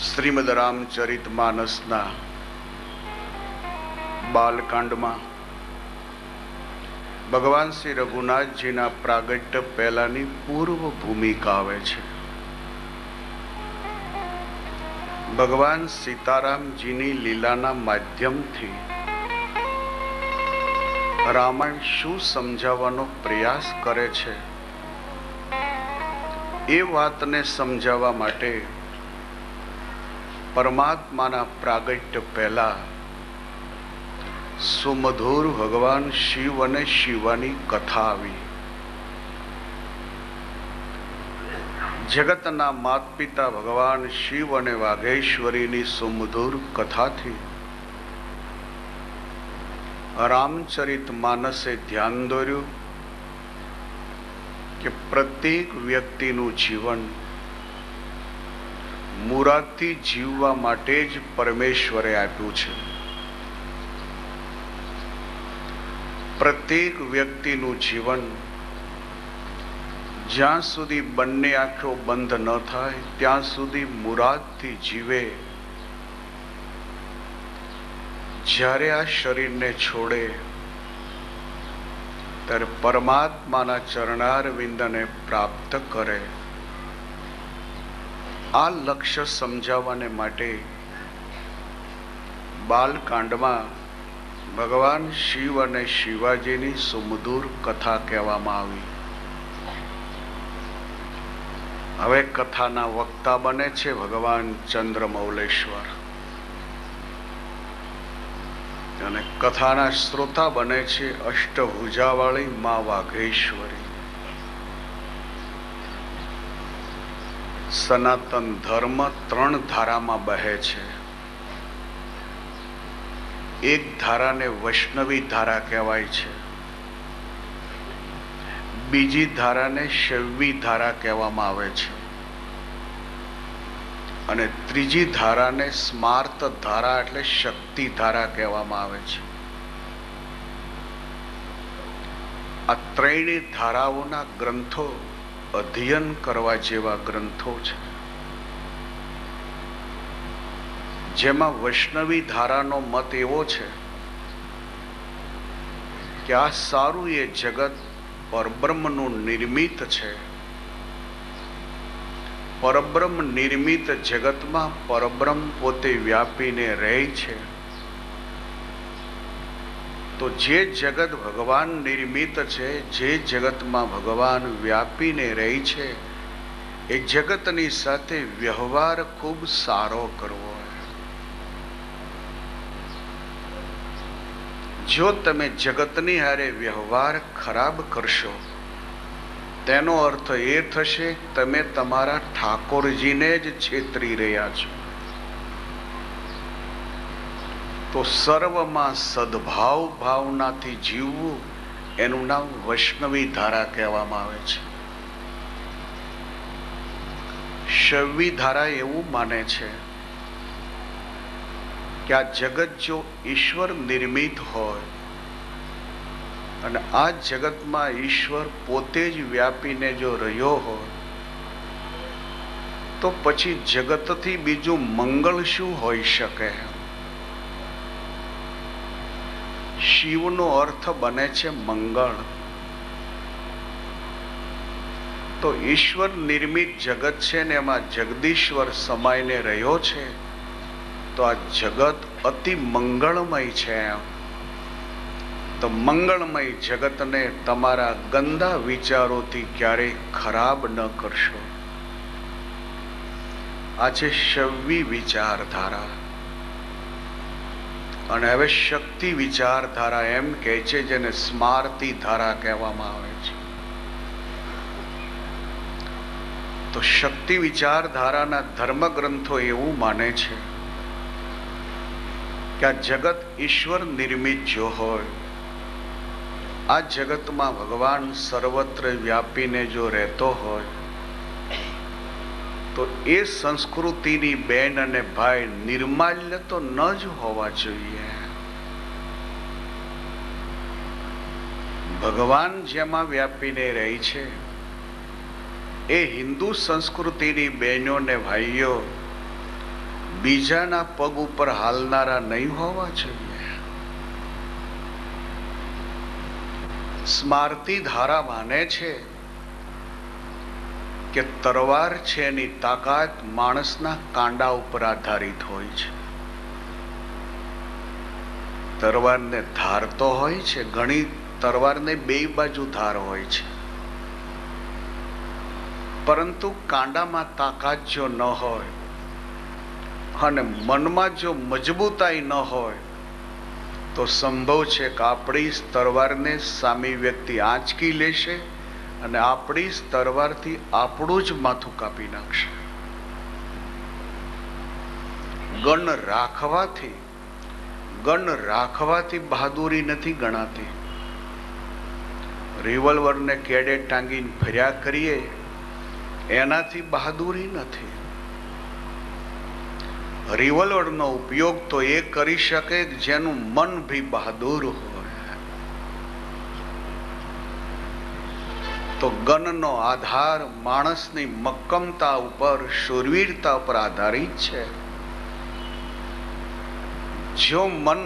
શ્રીમદ રામચરિત માનસના બાલકાંડમાં ભગવાન શ્રી રઘુનાથજીના પ્રાગટ્ય પહેલાની પૂર્વ ભૂમિકા આવે છે. ભગવાન સીતારામજીની લીલાના માધ્યમથી રામાયણ શું સમજાવવાનો પ્રયાસ કરે છે એ વાતને સમજાવવા માટે પરમાત્માના પ્રાગટ્ય પહેલા સુમધુર ભગવાન શિવ અને શિવાની કથા આવી. જગતના માત પિતા ભગવાન શિવ અને વાઘેશ્વરીની સુમધુર કથાથી રામચરિત માનસે ધ્યાન દોર્યું કે પ્રત્યેક વ્યક્તિનું જીવન મુરાદથી જીવવા માટે જ પરમેશ્વરે આપ્યું છે. પ્રત્યેક વ્યક્તિનું જીવન જ્યાં સુધી બંને આંખો બંધ ન થાય ત્યાં સુધી મુરાદથી જીવે. જ્યારે આ શરીરને છોડે ત્યારે પરમાત્માના ચરણારવિંદને પ્રાપ્ત કરે. આ લક્ષ્ય સમજાવવાને માટે બાલકાંડમાં ભગવાન શિવ અને શિવાજીની સુમધુર કથા કહેવામાં આવી. હવે કથાના વક્તા બને છે ભગવાન ચંદ્રમૌલેશ્વર અને કથાના શ્રોતા બને છે અષ્ટભુજાવાળી મા વાઘેશ્વરી. સનાતન ધર્મ 3 ધારામાં બહે છે. એક ધારાને વૈષ્ણવી ધારા કહેવાય છે, બીજી ધારાને શૈવી ધારા કહેવામાં આવે છે અને ત્રીજી ધારાને સ્માર્ત ધારા એટલે શક્તિ ધારા કહેવામાં આવે છે. આ ત્રણેય ધારાઓના ગ્રંથો અધ્યયન કરવા જેવા ગ્રંથો છે. જેમાં વૈષ્ણવી ધારાનો મત એવો છે કે આ સારું એ જગત પરબ્રહ્મનું નિર્મિત છે. પરબ્રહ્મ નિર્મિત જગતમાં પરબ્રહ્મ પોતે વ્યાપીને રહે છે. તો જે જગત ભગવાન નિર્મિત છે, જે જગતમાં ભગવાન વ્યાપીને રહે છે, એ જગતની સાથે વ્યવહાર ખૂબ સારો કરવો. જો તમે જગતની હારે વ્યવહાર ખરાબ કરશો, તેનો અર્થ એ થશે તમે તમારા ઠાકોરજીને જ છેતરી રહ્યા છો. તો સર્વમાં સદભાવ ભાવનાથી જીવવું, એનું નામ વૈષ્ણવી ધારા કહેવામાં આવે છે. શૈવી ધારા એવું માને છે કે આ જગત જો ઈશ્વર નિર્મિત હોય અને આ જગતમાં ઈશ્વર પોતે જ વ્યાપીને જો રહ્યો હોય, તો પછી જગતથી બીજું મંગળ શું હોઈ શકે? શિવનો અર્થ બને છે મંગળ. તો ઈશ્વર નિર્મિત જગત છે ને એમાં જગદીશ્વર સમાઈને રહ્યો છે, તો આ જગત અતિ મંગળમય છે. તો મંગળમય જગતને તમારા ગંદા વિચારોથી ક્યારેય ખરાબ ન કરશો. આ છે શૈવી વિચારધારા. અને હવે શક્તિ વિચારધારા એમ કહે છે, જેને સ્માર્તિ ધારા કહેવામાં આવે છે. તો શક્તિ વિચારધારાના ધર્મગ્રંથો એવું માને છે કે આ જગત ઈશ્વર નિર્મિત જો હોય, આ જગતમાં ભગવાન સર્વત્ર વ્યાપીને જો રહેતો હોય, તો એ સંસ્કૃતિની બેન અને ભાઈ નિર્માલ્ય તો ન જ હોવા જોઈએ. ભગવાન જેમાં વ્યાપીને રહી છે, એ હિન્દુ સંસ્કૃતિની બહેનો ને ભાઈઓ બીજાના પગ ઉપર હાલનારા નહીં હોવા જોઈએ. સ્માર્તિ ધારા માને છે કે તરવાર છે એની તાકાત માણસના કાંડા ઉપર આધારિત હોય છે. તરવારને ધાર તો હોય છે, ઘણી તરવારને બે બાજુ ધાર હોય છે, પરંતુ કાંડામાં તાકાત જો ન હોય અને મનમાં જો મજબૂતાઈ ન હોય, તો સંભવ છે કે આપણી તરવારને સામી વ્યક્તિ આંચકી લેશે અને આપણી તરવારથી આપણું જ માથું કાપી નાખશે. ગન રાખવાથી બહાદુરી નથી ગણાતી. રિવોલ્વરને કેડે ટાંગીને ફર્યા કરીએ એનાથી બહાદુરી નથી. રિવોલ્વરનો ઉપયોગ તો એ કરી શકે જેનું મન ભી બહાદુર હોય. તો ગનનો આધાર માણસની મક્કમતા ઉપર, શૂરવીરતા ઉપર આધારિત છે. જો મન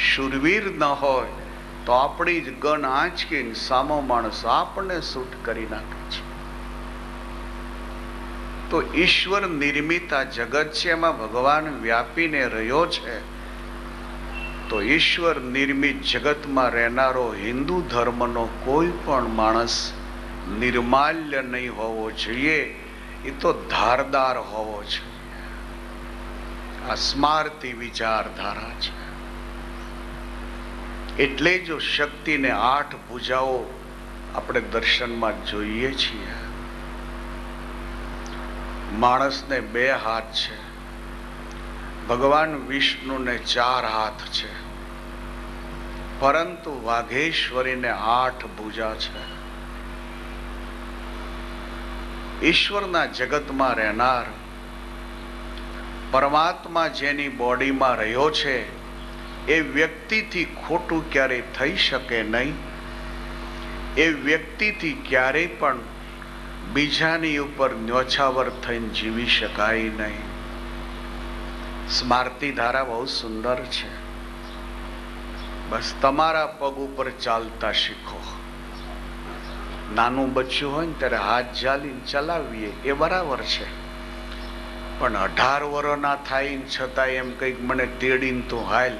શૂરવીર ન હોય તો આપણી જ ગન આંચકીને સામો માણસ આપણને શૂટ કરી નાખે છે. તો ઈશ્વર નિર્મિત આ જગત છે, એમાં ભગવાન વ્યાપીને રહ્યો છે. તો ઈશ્વર નિર્મિત જગતમાં રહેનારો હિન્દુ ધર્મનો કોઈ પણ માણસ નિર્માલ્ય નહીં હોવો જોઈએ. એ તો ધારદાર હોવો જોઈએ. આ સ્માર્તિ વિચારધારા છે. એટલે જો શક્તિને 8 ભુજાઓ આપણે દર્શનમાં જોઈએ છીએ. માણસને 2 હાથ છે, ભગવાન વિષ્ણુને 4 હાથ છે, પરંતુ વાઘેશ્વરીને 8 ભુજા છે. ઈશ્વરના જગતમાં રહેનાર પરમાત્મા જેની બોડીમાં રહ્યો છે, એ વ્યક્તિથી ખોટું ક્યારેય થઈ શકે નહીં. એ વ્યક્તિથી ક્યારેય પણ બીજાની ઉપર ન્યોછાવર થઈને જીવી શકાય નહીં. સ્માર્તિ ધારા બહુ સુંદર છે. બસ તમારા પગ ઉપર ચાલતા શીખો. નાનું બચ્ચું હોય ને ત્યારે હાથ ઝાલીને ચલાવીએ એ બરાબર છે, પણ 18 વર્ષના થાય છતાં એમ કંઈક મને તેડીને તું હાલ,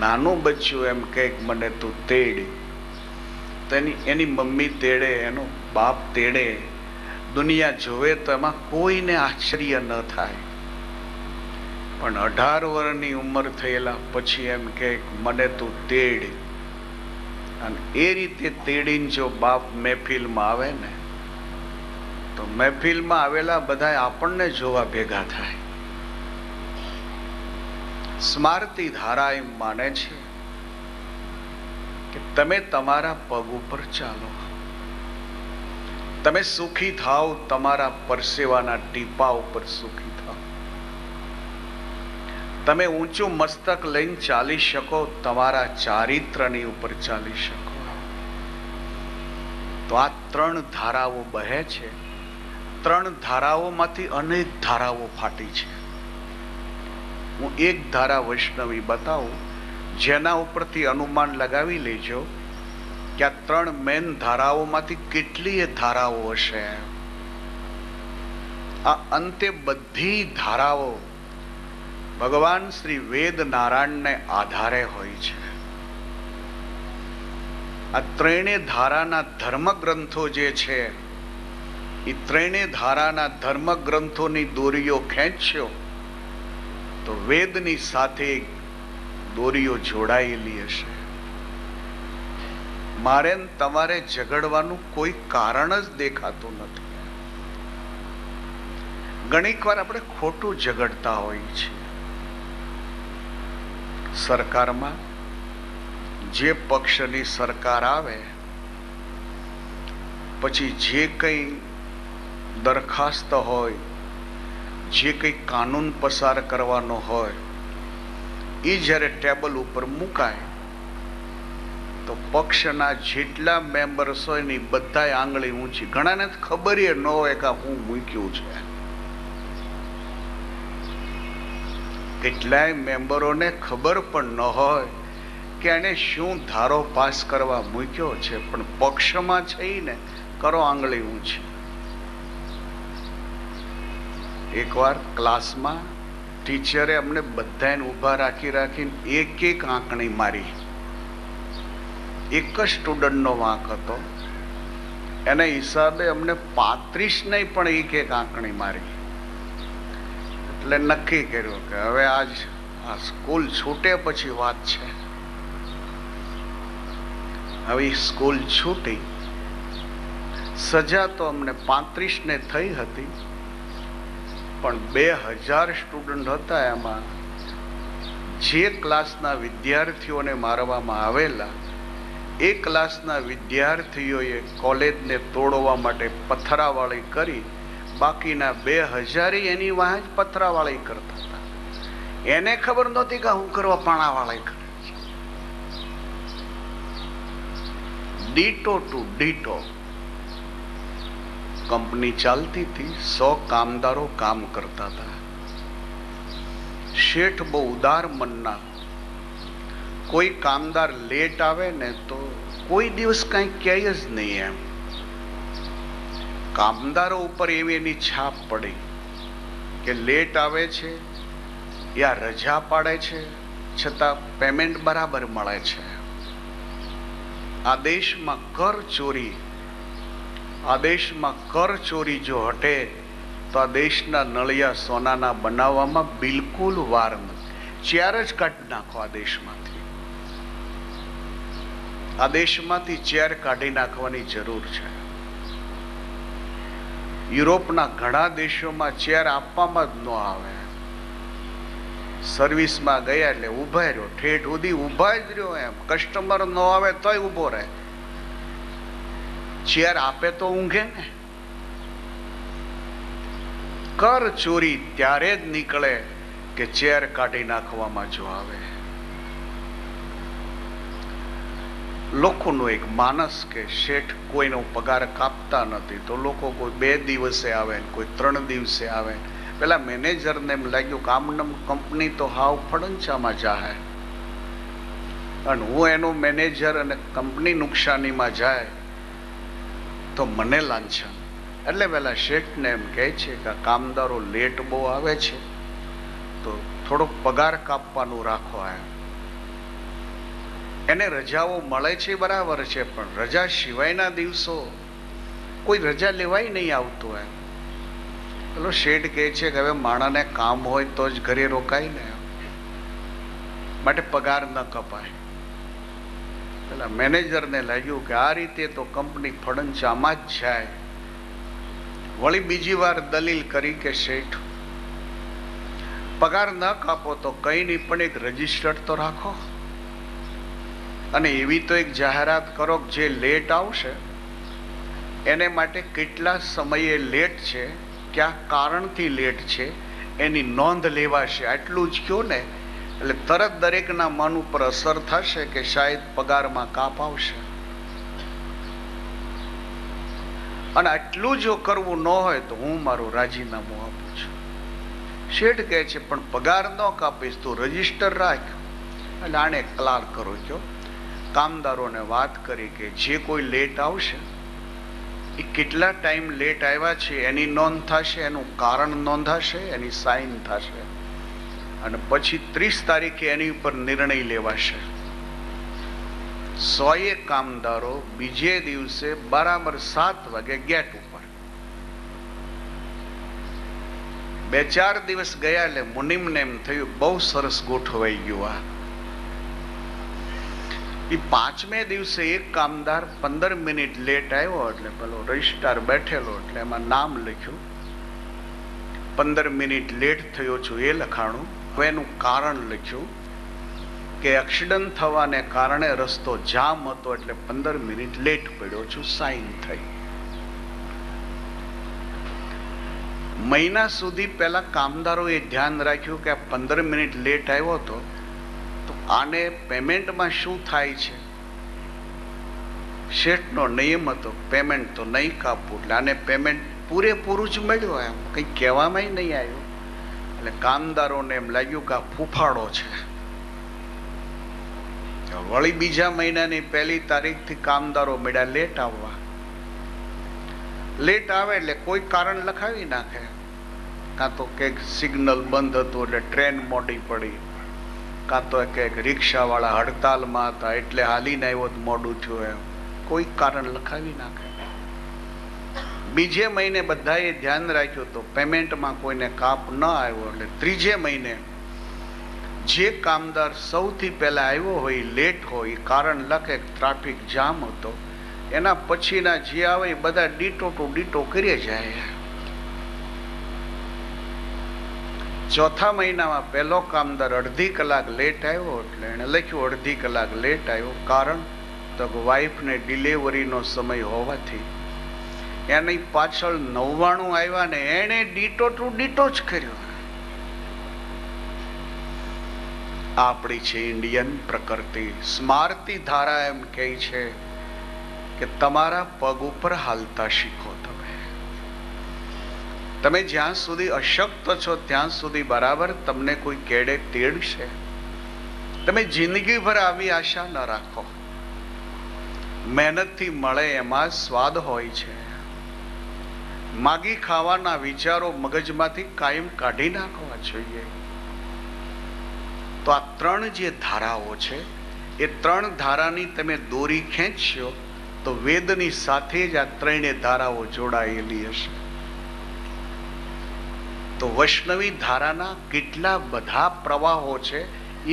નાનું બચ્ચું એમ કંઈક મને તું તેડી, તો એની મમ્મી તેડે, એનો બાપ તેડે, દુનિયા જોવે તો એમાં કોઈને આશ્ચર્ય ન થાય. પણ 18 વર્ષની ઉંમર થયેલા પછી એમ કે મને તું તેડ, અને એ રીતે તેડીને જો બાપ મહેફિલમાં આવે ને તો મહેફિલમાં આવેલા બધા આપણને જોવા ભેગા થાય. સ્મારતી ધારા એમ માને છે કે તમે તમારા પગ ઉપર ચાલો, તમે સુખી થાવ તમારા પરસેવાના ટીપા ઉપર સુખી થાવ, તમે ઊંચું મસ્તક લઈને ચાલી શકો તમારા ચારિત્રની ઉપર ચાલી શકો. તો આ 3 ધારાઓ બહે છે. 3 ધારાઓમાંથી અનેક ધારાઓ ફાટી છે. હું એક ધારા વૈષ્ણવી બતાવું જેના ઉપરથી અનુમાન લગાવી લેજો કે આ 3 મેન ધારાઓમાંથી કેટલીય ધારાઓ હશે. આ અંતે બધી ધારાઓ ભગવાન શ્રી વેદ નારાયણને આધારે હોય છે. આ 3 ધારાના ધર્મ ગ્રંથો જે છે એ 3 ધારાના ધર્મ ગ્રંથોની દોરીઓ ખેંચ્યો તો વેદની સાથે દોરીઓ જોડાયેલી હશે. મારે તમારે ઝઘડવાનું કોઈ કારણ જ દેખાતું નથી. ઘણીક વાર આપણે ખોટું ઝઘડતા હોઈએ છીએ. સરકારમાં જે પક્ષની સરકાર આવે પછી જે કંઈ દરખાસ્ત હોય, જે કંઈ કાનૂન પસાર કરવાનો હોય એ જ્યારે ટેબલ ઉપર મુકાય તો પક્ષના જેટલા મેમ્બર્સ હોય ને બધાય આંગળી ઊંચી. ઘણાને ખબર ન હોય કે હું મૂક્યું છે. કેટલાય મેમ્બરોને ખબર પણ ન હોય કે એને શું ધારો પાસ કરવા મૂક્યો છે, પણ પક્ષમાં જઈને કરો આંગળી ઊંચી. એકવાર ક્લાસમાં ટીચરે અમને બધાને ઊભા રાખીને એક આંકણી મારી. એક જ સ્ટુડન્ટનો વાંક હતો, એના હિસાબે અમને 35 નહીં પણ એક આંકણી મારી. એટલે નક્કી કર્યું કે હવે આજ આ સ્કૂલ છૂટે પછી વાત છે. હવે સ્કૂલ છૂટી, સજા તો અમને 35 ને થઈ હતી, પણ 2000 સ્ટુડન્ટ હતા. એમાં જે ક્લાસના વિદ્યાર્થીઓને મારવામાં આવેલા એ ક્લાસના વિદ્યાર્થીઓએ કોલેજને તોડવા માટે પથરાવાળી કરી, બાકીના 2000 એની વાહ જ પથરાવાળી કરતા હતા. એને ખબર નહોતી કે હું કરવા પાણાવાળી કરે છે. ડીટો ટુ ડીટો કંપની ચાલતી હતી, 100 કામદારો કામ કરતા હતા. શેઠ બહુ ઉદાર મનના. કોઈ કામદાર લેટ આવે ને તો કોઈ દિવસ કઈ કહે જ નહીં. એમ કામદારો ઉપર એવી એની છાપ પડી કે લેટ આવે છે યા રજા પાડે છે છતાં પેમેન્ટ બરાબર મળે છે. આ દેશમાં કર ચોરી જો હટે તો આ દેશના નળિયા સોનાના બનાવવામાં બિલકુલ વાર નથી. ચેર જ કાઢી નાખો આ દેશમાંથી. આ દેશમાંથી ચેર કાઢી નાખવાની જરૂર છે. યુરોપના ઘણા દેશોમાં ચેર આપવામાં જ ન આવે. સર્વિસમાં ગયા એટલે ઊભા રહ્યો, ઠેઠ સુધી ઊભા જ રહ્યો. એમ કસ્ટમર ન આવે તોય ઊભો રહે. ચેર આપે તો ઊંઘે ને. કર ચોરી ત્યારે જ નીકળે કે ચેર કાઢી નાખવામાં જો આવે. લોકોનો એક માનસ કે શેઠ કોઈનો પગાર કાપતા નથી, તો લોકો કોઈ 2 દિવસે આવે, કોઈ 3 દિવસે આવે. પેલા મેનેજરને એમ લાગ્યું કે આમ કંપની તો હાવ ફડંચામાં જાહે. અને હું એનો મેનેજર અને કંપની નુકસાનીમાં જાય તો મને લાંછન. એટલે પેલા શેઠને એમ કહે છે કે કામદારો લેટ બહુ આવે છે તો થોડોક પગાર કાપવાનું રાખો. એને રજાઓ મળે છે બરાબર છે, પણ રજા સિવાયના દિવસો કોઈ રજા લેવાય નહીં આવતું. એમ પેલો શેઠ કહે છે કે હવે માણસને કામ હોય તો જ ઘરે રોકાય ને, માટે પગાર ન કપાય. પેલા મેનેજરને લાગ્યું કે આ રીતે તો કંપની ફડંચામાં જ જાય. વળી બીજી વાર દલીલ કરી કે શેઠ પગાર ન કાપો તો કઈ નહીં, પણ એક રજિસ્ટર તો રાખો, અને એવી તો એક જાહેરાત કરો જે લેટ આવશે એને માટે કેટલા સમયે લેટ છે, કયા કારણથી લેટ છે એની નોંધ લેવાશે. આટલું જ કયો ને, એટલે તરત દરેકના મન ઉપર અસર થશે કે શાયદ પગારમાં કાપ આવશે. અને આટલું જો કરવું ન હોય તો હું મારું રાજીનામું આપું છું. શેઠ કહે છે પણ પગાર ન કાપીશ તો રજીસ્ટર રાખ. એટલે આને ક્લાર્ક કરો છો, કામદારોને વાત કરી કે જે કોઈ લેટ આવશે એ કેટલા ટાઈમ લેટ આવ્યા છે એની નોંધ થશે, એનું કારણ નોંધાશે, એની સાઇન થશે, અને પછી 30 તારીખે એની ઉપર નિર્ણય લેવાશે. 100 કામદારો બીજે દિવસે બરાબર 7 વાગે ગેટ ઉપર. 2-4 દિવસ ગયા એટલે મુનિમને એમ થયું બહુ સરસ ગોઠવાઈ ગયું. એ 5મે દિવસે એક કામદાર 15 મિનિટ લેટ આવ્યો, એટલે પેલો રજિસ્ટ્રાર બેઠેલો, એટલે એમાં નામ લખ્યું, 15 મિનિટ લેટ થયો છું એ લખાણું. હવે એનું કારણ લખ્યું કે એક્સિડન્ટ થવાને કારણે રસ્તો જામ હતો એટલે 15 મિનિટ લેટ પડ્યો છું, સાઇન થઈ. મહિના સુધી પહેલા કામદારોએ ધ્યાન રાખ્યું કે 15 મિનિટ લેટ આવ્યો હતો તો આને પેમેન્ટમાં શું થાય છે. શેઠનો નિયમ હતો પેમેન્ટ તો નહીં કાપવું, એટલે આને પેમેન્ટ પૂરેપૂરું જ મળ્યું, એમ કંઈ કહેવામાં નહીં આવ્યું. એટલે કામદારોને એમ લાગ્યું કે આ ફૂફાડો છે. વળી બીજા મહિનાની 1લી તારીખથી કામદારો મળ્યા લેટ આવવા. લેટ આવે એટલે કોઈ કારણ લખાવી નાખે, કાં તો કંઈક સિગ્નલ બંધ હતું એટલે ટ્રેન મોડી પડી, કાં તો કંઈક રિક્ષાવાળા હડતાલમાં હતા એટલે હાલીને આવ્યો તો મોડું થયું, એમ કોઈ કારણ લખાવી નાખે. બીજે મહિને બધાએ ધ્યાન રાખ્યું તો પેમેન્ટમાં કોઈને કાપ ન આવ્યો, એટલે 3જે મહિને જે કામદાર સૌથી પહેલા આવ્યો હોય લેટ હોય કારણ લખે ટ્રાફિક જામ હતો, એના પછીના જે આવે એ બધા ડીટો ટુ ડીટો કરી જાય. 4થા મહિનામાં પહેલો કામદાર અડધી કલાક લેટ આવ્યો, એટલે એને લખ્યું અડધી કલાક લેટ આવ્યો, કારણ તો વાઈફને ડિલિવરીનો સમય હોવાથી. એની પાછળ 99 આવ્યા ને એને ડીટો ટુ ડીટો જ કર્યો. આપણી છે ઇન્ડિયન પ્રકૃતિ. સ્મારતી ધારા એમ કહે છે કે તમારા પગ ઉપર હાલતા શીખો. તમે જ્યાં સુધી અશક્ત છો ત્યાં સુધી બરાબર તમને કોઈ કેડે તેડશે. તમે જિંદગીભર આવી આશા ન રાખો. મહેનતથી મળે એમાં સ્વાદ હોય છે. માગી ખાવાના વિચારો મગજમાંથી કાયમ કાઢી નાખવા જોઈએ. તો આ 3 જે ધારાઓ છે એ 3 ધારાની તમે દોરી ખેંચશો તો વેદની સાથે જ આ 3 ધારાઓ જોડાયેલી હશે. તો વૈષ્ણવી ધારાના કેટલા બધા પ્રવાહો છે,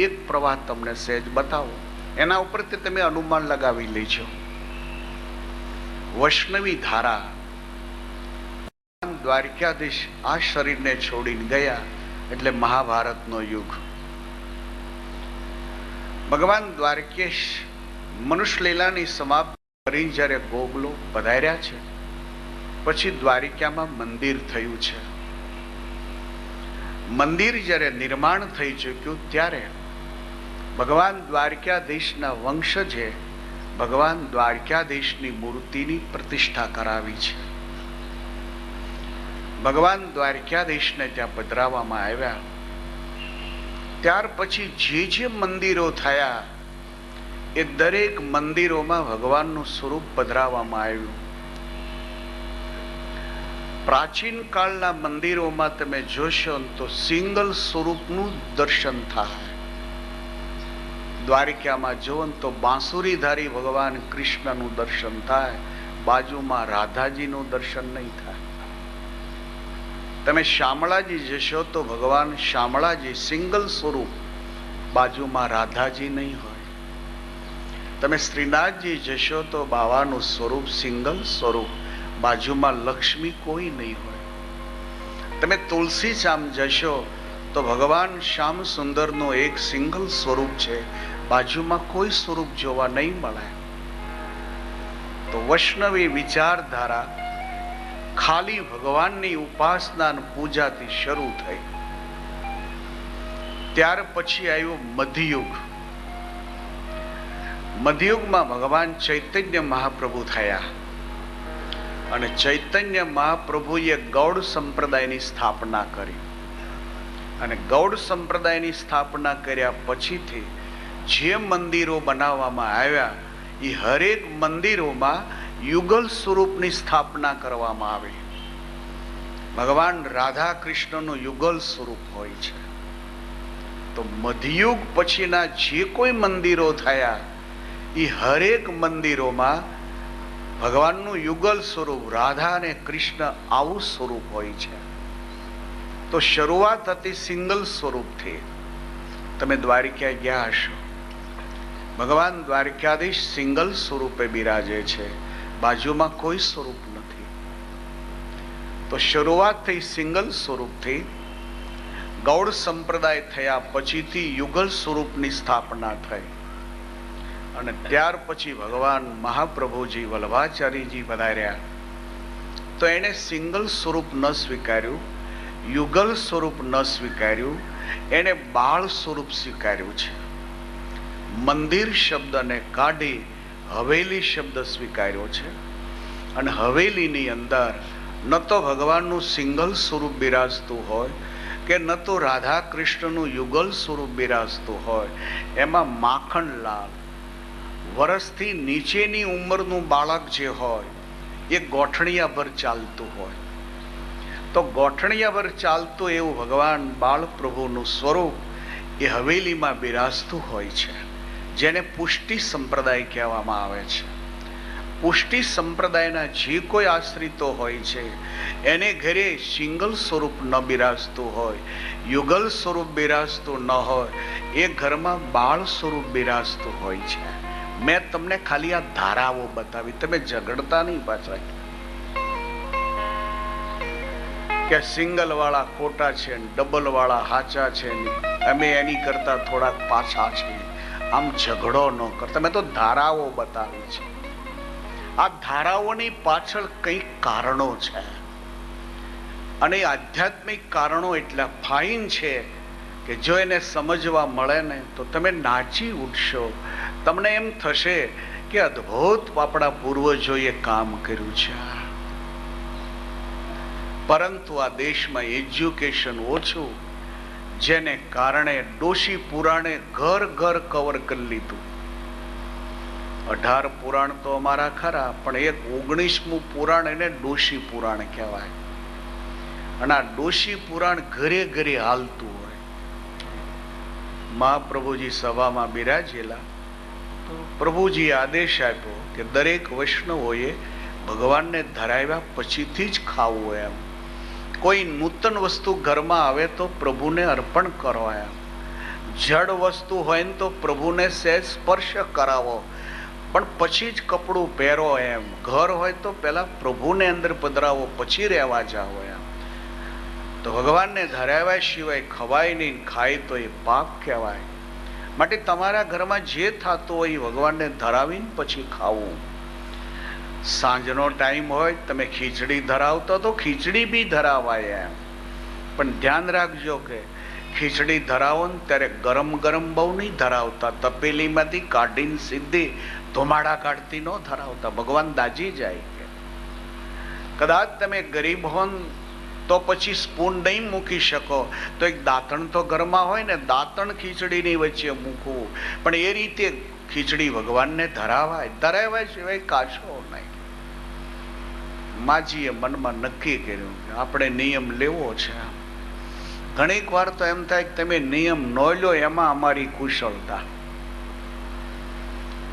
એક પ્રવાહ તમને સહેજ બતાવો, એના ઉપરથી તમે અનુમાન લગાવી લેજો. વૈષ્ણવી ધારા, દ્વારકાધીશ આ શરીરને છોડીને ગયા એટલે મહાભારતનો યુગ. ભગવાન દ્વારકેશ મનુષ્ય લીલાની સમાપ્તિ કરીને જ્યારે ગોગલો પધાર્યા છે પછી દ્વારિકામાં મંદિર થયું છે. મંદિર જ્યારે નિર્માણ થઈ ચૂક્યું ત્યારે ભગવાન દ્વારકાધીશના વંશજે ભગવાન દ્વારકાધીશની મૂર્તિની પ્રતિષ્ઠા કરાવી છે. ભગવાન દ્વારકાધીશને ત્યાં પધરાવવામાં આવ્યા. ત્યાર પછી જે મંદિરો થયા એ દરેક મંદિરોમાં ભગવાનનું સ્વરૂપ પધરાવવામાં આવ્યું. પ્રાચીન કાળના મંદિરોમાં તમે જોશો તો સિંગલ સ્વરૂપનું દર્શન થાય. દ્વારિકામાં જોવો તો બાંસુરીધારી ભગવાન કૃષ્ણનું દર્શન થાય, બાજુમાં રાધાજીનું દર્શન નહીં થાય. તમે શામળાજી જશો તો ભગવાન શામળાજી સિંગલ સ્વરૂપ, બાજુમાં રાધાજી નહીં હોય. તમે શ્રીનાથજી જશો તો બાવાનું સ્વરૂપ સિંગલ સ્વરૂપ, બાજુમાં લક્ષ્મી કોઈ નહીં હોય. તમે તુલસી શ્યામ જશો તો ભગવાન શ્યામ સુંદરનું એક સિંગલ સ્વરૂપ છે, બાજુમાં કોઈ સ્વરૂપ જોવા નહીં મળે. તો વૈષ્ણવી વિચારધારા ખાલી ભગવાનની ઉપાસના અને પૂજાથી શરૂ થઈ. ત્યાર પછી આવ્યો મધ્યયુગ. મધ્યયુગમાં ભગવાન ચૈતન્ય મહાપ્રભુ થયા અને ચૈતન્ય મહાપ્રભુએ ગૌડ સંપ્રદાયની સ્થાપના કરી. અને ગૌડ સંપ્રદાયની સ્થાપના કર્યા પછીથી જે મંદિરો બનાવવામાં આવ્યા એ હરેક મંદિરોમાં યુગલ સ્વરૂપની સ્થાપના કરવામાં આવી. ભગવાન રાધા કૃષ્ણનું યુગલ સ્વરૂપ હોય છે. તો મધ્યયુગ પછીના જે કોઈ મંદિરો થયા એ હરેક મંદિરોમાં ભગવાનનું યુગલ સ્વરૂપ રાધા અને કૃષ્ણ આવું સ્વરૂપ હોય છે. તો શરૂઆત હતી સિંગલ સ્વરૂપથી. તમે દ્વારિકા ગયા હશો, ભગવાન દ્વારકાધીશ સિંગલ સ્વરૂપે બિરાજે છે, બાજુમાં કોઈ સ્વરૂપ નથી. તો શરૂઆત થઈ સિંગલ સ્વરૂપથી. ગૌડ સંપ્રદાય થયા પછીથી યુગલ સ્વરૂપની સ્થાપના થઈ. અને ત્યાર પછી ભગવાન મહાપ્રભુજી વલ્લભાચાર્યજી પધાર્યા તો એને સિંગલ સ્વરૂપ ન સ્વીકાર્યું, યુગલ સ્વરૂપ ન સ્વીકાર્યું, એને બાળ સ્વરૂપ સ્વીકાર્યું છે. મંદિર શબ્દને કાઢી હવેલી શબ્દ સ્વીકાર્યો છે. અને હવેલીની અંદર ન તો ભગવાનનું સિંગલ સ્વરૂપ બિરાજતું હોય કે ન તો રાધા કૃષ્ણનું યુગલ સ્વરૂપ બિરાજતું હોય. એમાં માખણલાલ, વર્ષથી નીચેની ઉંમરનું બાળક જે હોય એ ગોઠણિયા ભર ચાલતું હોય. તો ગોઠણિયા ભર ચાલતું એવું ભગવાન બાળ પ્રભુનું સ્વરૂપ એ હવેલીમાં બિરાજતું હોય છે, જેને પુષ્ટિ સંપ્રદાય કહેવામાં આવે છે. પુષ્ટિ સંપ્રદાયના જે કોઈ આશ્રિતો હોય છે એને ઘરે સિંગલ સ્વરૂપ ન બિરાજતું હોય, યુગલ સ્વરૂપ બિરાજતું ન હોય, એ ઘરમાં બાળ સ્વરૂપ બિરાજતું હોય છે. મેં તમને ખાલી આ ધારાઓ બતાવી, તમે ઝઘડતા નહીં પાછા કે સિંગલ વાળા ખોટા છે, ડબલ વાળા હાચા છે, અમે એની કરતા થોડાક પાછા છીએ. આમ ઝઘડો ન કરતા, મેં તો ધારાઓ બતાવી છે. આ ધારાઓની પાછળ કંઈક કારણો છે અને આધ્યાત્મિક કારણો એટલા ફાઇન છે કે જો એને સમજવા મળે ને તો તમે નાચી ઉઠશો. તમને એમ થશે કે અદ્ભુત આપણા પૂર્વજોએ કામ કર્યું છે. પરંતુ આ દેશમાં એજ્યુકેશન ઓછું, જેને કારણે ડોશી પુરાણે ઘર ઘર કવર કરી લીધું. 18 પુરાણ તો અમારા ખરા, પણ એક 19મું પુરાણ એને ડોશી પુરાણ કહેવાય. અને આ ડોશી પુરાણ ઘરે ઘરે હાલતું હોય. મહાપ્રભુજી સભામાં બિરાજેલા તો પ્રભુજીએ આદેશ આપ્યો કે દરેક વૈષ્ણવોએ ભગવાનને ધરાવ્યા પછીથી જ ખાવું. એમ કોઈ નૂતન વસ્તુ ઘરમાં આવે તો પ્રભુને અર્પણ કરો. એમ જડ વસ્તુ હોય ને તો પ્રભુને સહેજ સ્પર્શ કરાવો, પણ પછી જ કપડું પહેરો. એમ ઘર હોય તો પહેલા પ્રભુને અંદર પધરાવો, પછી રહેવા જાઓ. એમ તો ભગવાનને ધરાવ્યા સિવાય ખવાય નહીં, ખાય તો એ પાપ કહેવાય. માટે તમારા ઘરમાં જે થતું હોય એ ભગવાનને ધરાવીને પછી ખાવું. સાંજનો ટાઈમ હોય, તમે ખીચડી ધરાવતો તો ખીચડી બી ધરાવાય. એમ પણ ધ્યાન રાખજો કે ખીચડી ધરાવો ને ત્યારે ગરમ ગરમ બહુ નહીં ધરાવતા, તપેલીમાંથી કાઢીને સીધી ધુમાડા કાઢતી ન ધરાવતા, ભગવાન દાજી જાય. કે કદાચ તમે ગરીબ હો તો પછી સ્પૂન નહીં મૂકી શકો તો એક દાંતણ તો ઘરમાં હોય ને, દાંતણ ખીચડીની વચ્ચે મૂકવું. પણ એ રીતે ખીચડી ભગવાનને ધરાવાય સિવાય કાશો નહીં. માજીએ મનમાં નક્કી કર્યું કે આપણે નિયમ લેવો છે. ઘણીક વાર તો એમ થાય કે તમે નિયમ ન લો એમાં અમારી કુશળતા,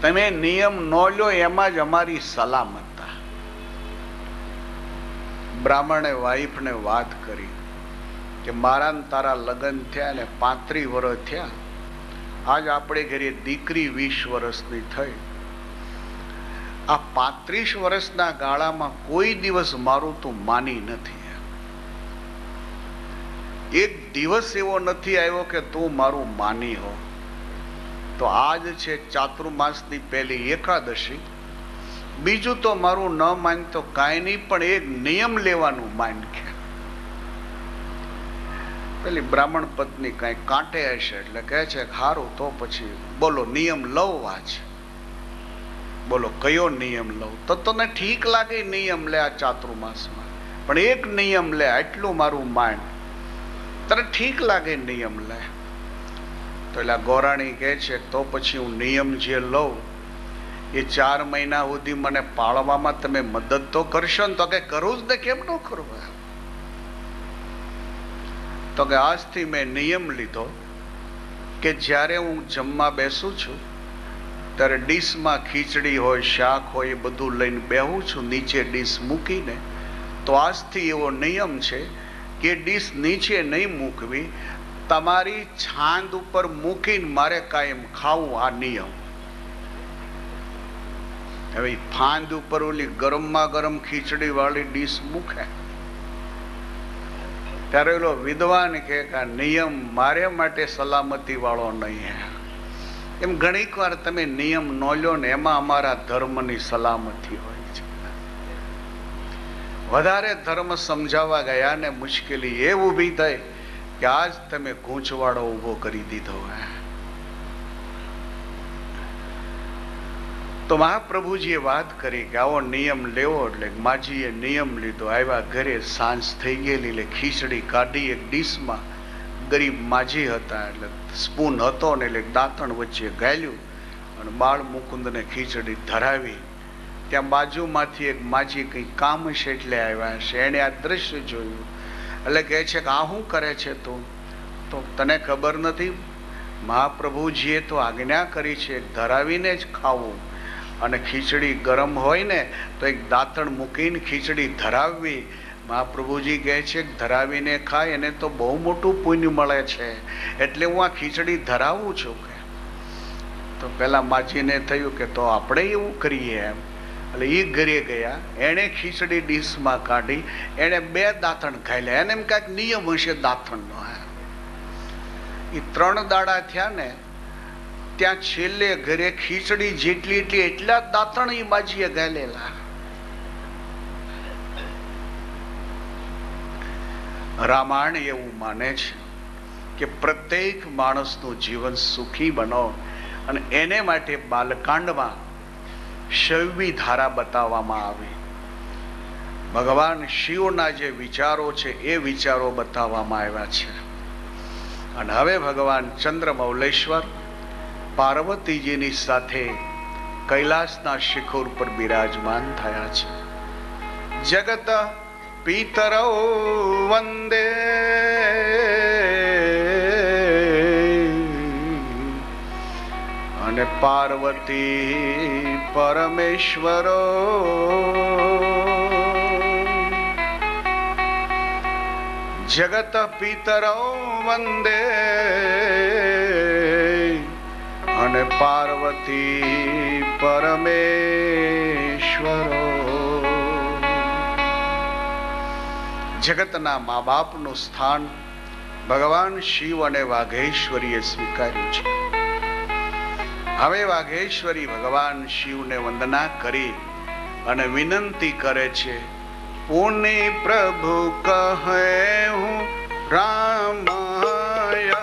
તમે નિયમ ન લો એમાં જ અમારી સલામતતા. બ્રાહ્મણે વાઈફને વાત કરી કે મારા ને તારા લગ્ન થયા ને 35 વર્ષ થયા, આજ આપણે ઘરે દીકરી 20 વર્ષની થઈ. આ 35 વર્ષના ગાળામાં કોઈ દિવસ મારું તું માની નથી. એક દિવસ એવો નથી આવ્યો કે તું મારું માની હો. તો આજ છે ચાતુર્માસની પહેલી એકાદશી. બીજું તો મારું ન માનતો કાંઈ નહીં, પણ એક નિયમ લેવાનું માન કે. પેલી બ્રાહ્મણ પત્ની કઈ કાંટે હશે એટલે કહે છે હારું તો પછી બોલો નિયમ લવવા છે. બોલો કયો નિયમ લઉં? તો તને ઠીક લાગે નિયમ લે આ ચાતુર્માસમાં, પણ એક નિયમ લે, આટલું મારું માન. તને ઠીક લાગે નિયમ લે. તો એટલે ગોરાણી કહે છે તો પછી હું નિયમ જે લઉં એ 4 મહિના સુધી મને પાળવામાં તમે મદદ તો કરશો ને? તો કે કરું જ ને, કેમ ન કરું? તો કે આજથી મેં નિયમ લીધો કે જ્યારે હું જમવા બેસું છું ત્યારે ડીશમાં ખીચડી હોય, શાક હોય, એ બધું લઈને બેહું છું નીચે ડીશ મૂકીને. તો આજથી એવો નિયમ છે કે ડીશ નીચે નહીં મૂકવી, તમારી છાંદ ઉપર મૂકીને મારે કાયમ ખાવું. આ નિયમ. હવે ફાંદ ઉપર ઓલી ગરમમાં ગરમ ખીચડી વાળી ડીશ મૂકે ત્યારે ઓલો વિદ્વાન કે આ નિયમ મારે માટે સલામતી વાળો નહીં. એમ ઘણીક વાર તમે નિયમ ન લો ને એમાં અમારા ધર્મની સલામતી હોય છે. વધારે ધર્મ સમજાવવા ગયા ને મુશ્કેલી એ ઊભી થઈ કે આજ તમે ગૂંચવાડો ઊભો કરી દીધો. તો મહાપ્રભુજીએ વાત કરી કે આવો નિયમ લેવો. એટલે માજીએ નિયમ લીધો. આવ્યા ઘરે, સાંજ થઈ ગયેલી એટલે ખીચડી કાઢી એક ડીશમાં. ગરીબ માજી હતા એટલે સ્પૂન હતો ને એટલે દાંતણ વચ્ચે ગાલ્યું અને બાળ મુકુંદને ખીચડી ધરાવી. ત્યાં બાજુમાંથી એક માજી કંઈ કામ છે એટલે આવ્યા છે. એણે આ દ્રશ્ય જોયું એટલે કહે છે કે આ શું કરે છે તું? તો તને ખબર નથી, મહાપ્રભુજીએ તો આજ્ઞા કરી છે ધરાવીને જ ખાવું, અને ખીચડી ગરમ હોય ને તો એક દાંતણ મૂકીને ખીચડી ધરાવવી. મહાપ્રભુજી કહે છે ધરાવીને ખાય એને તો બહુ મોટું પુણ્ય મળે છે, એટલે હું આ ખીચડી ધરાવું છું. કે તો પેલા માજીને થયું કે તો આપણે એવું કરીએ એમ. એટલે એ ઘરે ગયા, એણે ખીચડી ડીશમાં કાઢી, એણે 2 દાંતણ ખાઈ. એને એમ કાંઈક નિયમ હશે દાંતણનો. એ 3 દાડા થયા ને ત્યાં છેલ્લે ઘરે ખીચડી જેટલી એટલા દાંતણ એ માજીએ ગાલેલા. રામાયણ એવું માને છે કે પ્રત્યેક માણસનું જીવન સુખી બનો, અને એને માટે બાલકાંડમાં શૈવી ધારા બતાવવામાં આવી. ભગવાન શિવના જે વિચારો છે એ વિચારો બતાવવામાં આવ્યા છે. અને હવે ભગવાન ચંદ્રમૌલેશ્વર પાર્વતીજીની સાથે કૈલાસના શિખર પર બિરાજમાન થયા છે. જગત પિતરૌ વંદે અને પાર્વતી પરમેશ્વરો. જગત પિતરૌ વંદે અને પાર્વતી પરમેશ્વરો. જગતના મા બાપનું સ્થાન ભગવાન શિવ અને વાઘેશ્વરીએ સ્વીકાર્યું છે. હવે વાઘેશ્વરી ભગવાન શિવને વંદના કરી અને વિનંતી કરે છે, પુણે પ્રભુ કહે હું રામાય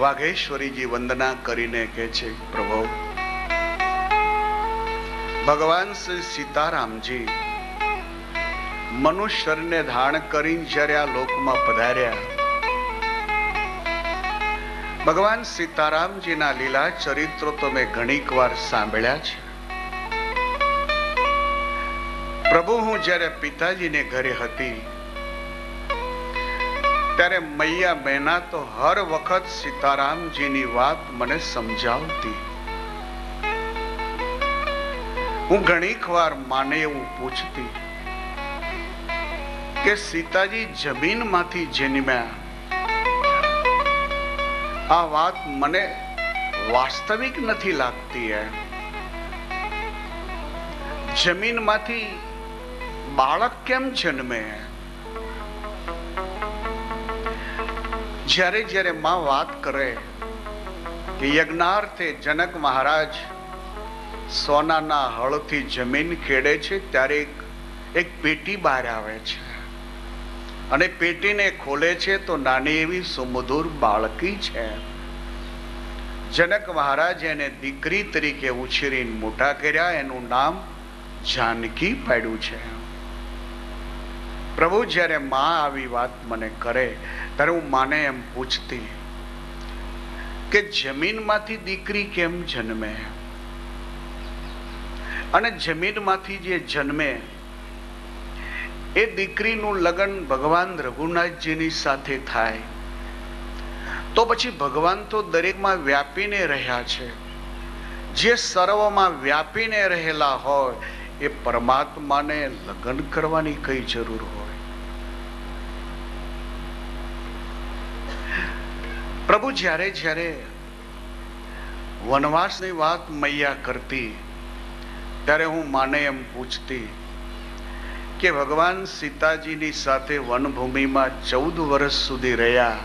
વાઘેશ્વરીજી વંદના કરીને કહે છે, પ્રભુ ભગવાન શ્રી સીતારામજી મનુષ્ય શરીરને ધારણ કરીને જ્યારે આ લોકમાં પધાર્યા, ભગવાન સીતારામજીના લીલા ચરિત્રો તો મેં ઘણીક વાર સાંભળ્યા છે. પ્રભુ હું જ્યારે પિતાજીને ઘરે હતી ત્યારે મૈયા બહેના તો હર વખત સીતારામજીની વાત મને સમજાવતી. હું ઘણીક વાર માને એવું પૂછતી કે સીતાજી જમીનમાંથી જન્મ્યા, આ વાત મને વાસ્તવિક નથી લાગતી. જમીનમાંથી બાળક કેમ જન્મે? જ્યારે જ્યારે માં વાત કરે કે યજ્ઞાર્થે જનક મહારાજ સોનાના હળથી જમીન ખેડે છે, ત્યારે એક પેટી બહાર આવે છે અને પેટીને ખોલે છે તો નાની એવી સુમધુર બાળકી છે. જનક મહારાજ એને દીકરી તરીકે ઉછેરીને મોટા કર્યા, એનું નામ જાનકી પાડ્યું છે. પ્રભુ જ્યારે માં આવી વાત મને કરે ત્યારે હું માને એમ પૂછતી કે જમીનમાંથી દીકરી કેમ જન્મે? અને જમીનમાંથી જે જન્મે એ દીકરીનું લગ્ન ભગવાન રઘુનાથજીની સાથે થાય તો પછી ભગવાન તો દરેકમાં વ્યાપીને રહ્યા છે. જે સર્વમાં વ્યાપીને રહેલા હોય એ પરમાત્માને લગ્ન કરવાની કઈ જરૂર હોય? પ્રભુ જ્યારે જ્યારે વનવાસની વાત મૈયા કરતી ત્યારે હું માને એમ પૂછતી કે ભગવાન સીતાજીની સાથે વનભૂમિમાં 14 વર્ષ સુધી રહ્યા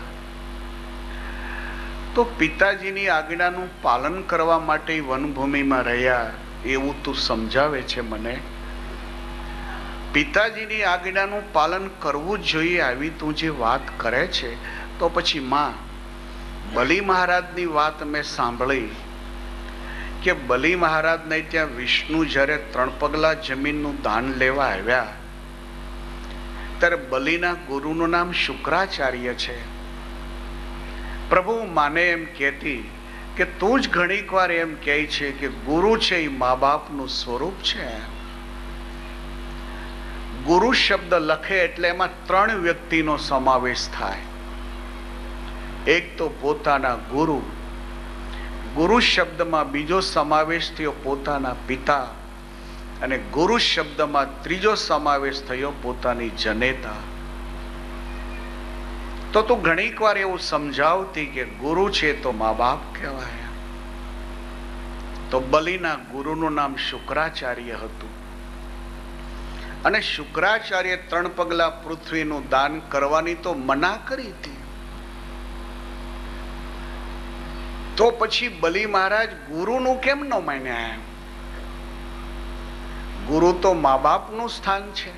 તો પિતાજીની આજ્ઞાનું પાલન કરવા માટે વનભૂમિમાં રહ્યા એવું તું સમજાવે છે મને. પિતાજીની આજ્ઞાનું પાલન કરવું જ જોઈએ આવી તું જે વાત કરે છે, તો પછી માં બલિ મહારાજની વાત મેં સાંભળી કે બલિ મહારાજને ત્યાં વિષ્ણુ જ્યારે 3 પગલા જમીનનું દાન લેવા આવ્યા ત્યારે બલિના ગુરુનું નામ શુક્રાચાર્ય છે. પ્રભુ માને એમ કહેતી કે તું જ ઘણીક વાર એમ કહે છે કે ગુરુ છે એ મા બાપનું સ્વરૂપ છે. ગુરુ શબ્દ લખે એટલે એમાં 3 વ્યક્તિનો સમાવેશ થાય. એક તો પોતાના ગુરુ, ગુરુ શબ્દમાં બીજો સમાવેશ થયો પોતાના પિતા, અને ગુરુ શબ્દમાં ત્રીજો સમાવેશ થયો પોતાની જનેતા. તો તું ઘણીક વાર એવું સમજાવતી કે ગુરુ છે તો મા બાપ કહેવાય. તો બલિના ગુરુનું નામ શુક્રાચાર્ય હતું અને શુક્રાચાર્ય 3 પગલા પૃથ્વીનું દાન કરવાની તો મના કરી હતી. તો પછી બલિ મહારાજ ગુરુનું કેમ ન માન્યા? ગુરુ તો મા બાપનું સ્થાન છે.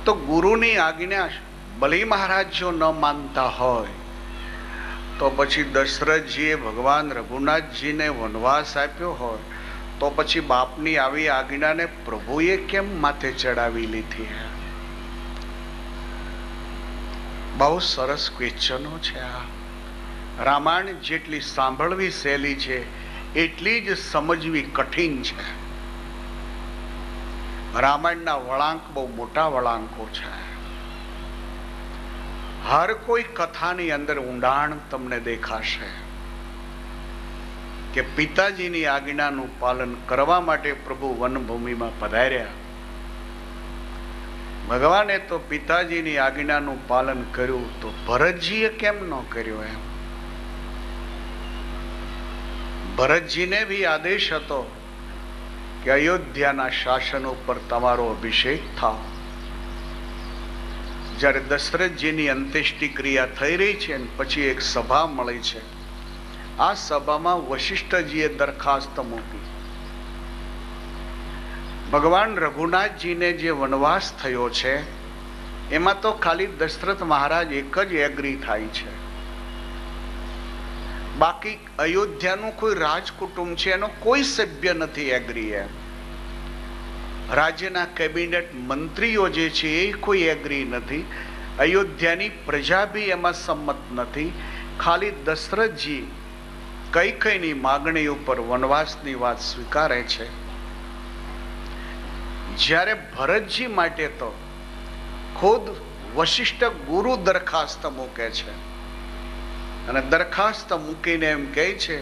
તો ગુરુની આજ્ઞા બલિ મહારાજ જો ન માનતા હોય તો પછી દશરથજીએ ભગવાન રઘુનાથજીને વનવાસ આપ્યો હોય તો પછી બાપની આવી આજ્ઞાને પ્રભુએ કેમ માથે ચડાવી લીધી? બહુ સરસ ક્વેશ્ચનો છે આ. રામાયણ જેટલી સાંભળવી સહેલી છે એટલી જ સમજવી કઠિન છે. રામાયણના વળાંક બહુ મોટા વળાંકો છે. હર કોઈ કથાની અંદર ઊંડાણ તમને દેખાશે કે પિતાજીની આજ્ઞાનું પાલન કરવા માટે પ્રભુ વનભૂમિમાં પધાર્યા. ભગવાને તો પિતાજીની આજ્ઞાનું પાલન કર્યું તો ભરતજીએ કેમ ન કર્યું? એમ ભરતજીને બી આદેશ હતો કે અયોધ્યાના શાસન ઉપર તમારો અભિષેક થાવ. જ્યારે દશરથજીની અંત્યેષ્ટિ ક્રિયા થઈ રહી છે અને પછી એક સભા મળી છે, આ સભામાં વશિષ્ઠજીએ દરખાસ્ત મૂકી. ભગવાન રઘુનાથજીને જે વનવાસ થયો છે એમાં તો ખાલી દશરથ મહારાજ એક જ એગ્રી થાય છે બાકી અયોધ્યાનું કોઈ રાજકુટુંબ છે એનો કોઈ સભ્ય નથી એગ્રી. એમ રાજ્યના કેબિનેટ મંત્રીઓ જે છે એ કોઈ એગ્રી નથી. અયોધ્યાની પ્રજા બી એમાં સંમત નથી. ખાલી દશરથજી કૈકેયીની માગણી ઉપર વનવાસની વાત સ્વીકારે છે. જ્યારે ભરતજી માટે તો ખુદ વશિષ્ઠ ગુરુ દરખાસ્ત મૂકે છે અને દરખાસ્ત મૂકીને એમ કહે છે,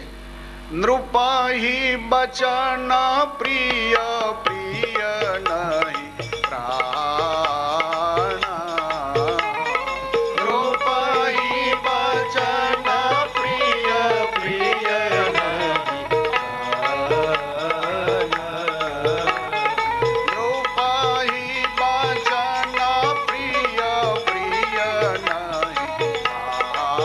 નૃપાહી બચન પ્રિય પ્રિય નહીં પ્રાણ. નૃપાહી બચન પ્રિય પ્રિય નહીં પ્રાણ. નૃપાહી બચન પ્રિય પ્રિય નહીં પ્રાણ.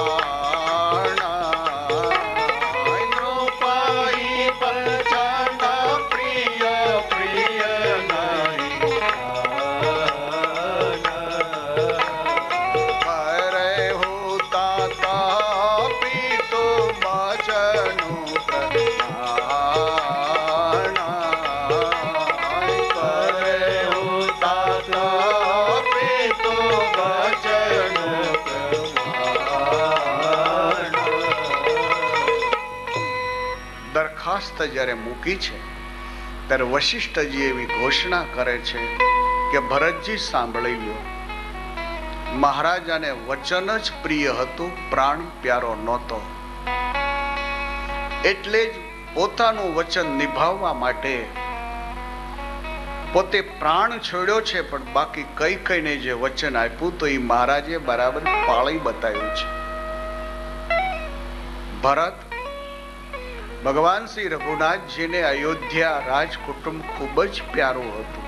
નૃપાહી બચન પ્રિય પ્રિય નહીં પ્રાણ. કરે હું તાતા પિતુ બચનું પ્રમાણ. કરે હું તાતા પિતુ બચનું પ્રમાણ. દરખાસ્ત જ્યારે મૂકી છે ત્યારે વશિષ્ઠજી એવી ઘોષણા કરે છે કે ભરતજી સાંભળી લ્યો, મહારાજાને વચન જ પ્રિય હતું, પ્રાણ પ્યારો નહોતો. એટલે જ પોતાનું વચન નિભાવવા માટે પોતે પ્રાણ છોડ્યો છે, પણ બાકી કૈકેયીને જે વચન આપ્યું તો એ મહારાજે બરાબર પાળી બતાવ્યું છે. ભરત ભગવાન શ્રી રઘુનાથજીને અયોધ્યા રાજકુટુંબ ખૂબ જ પ્યારું હતું.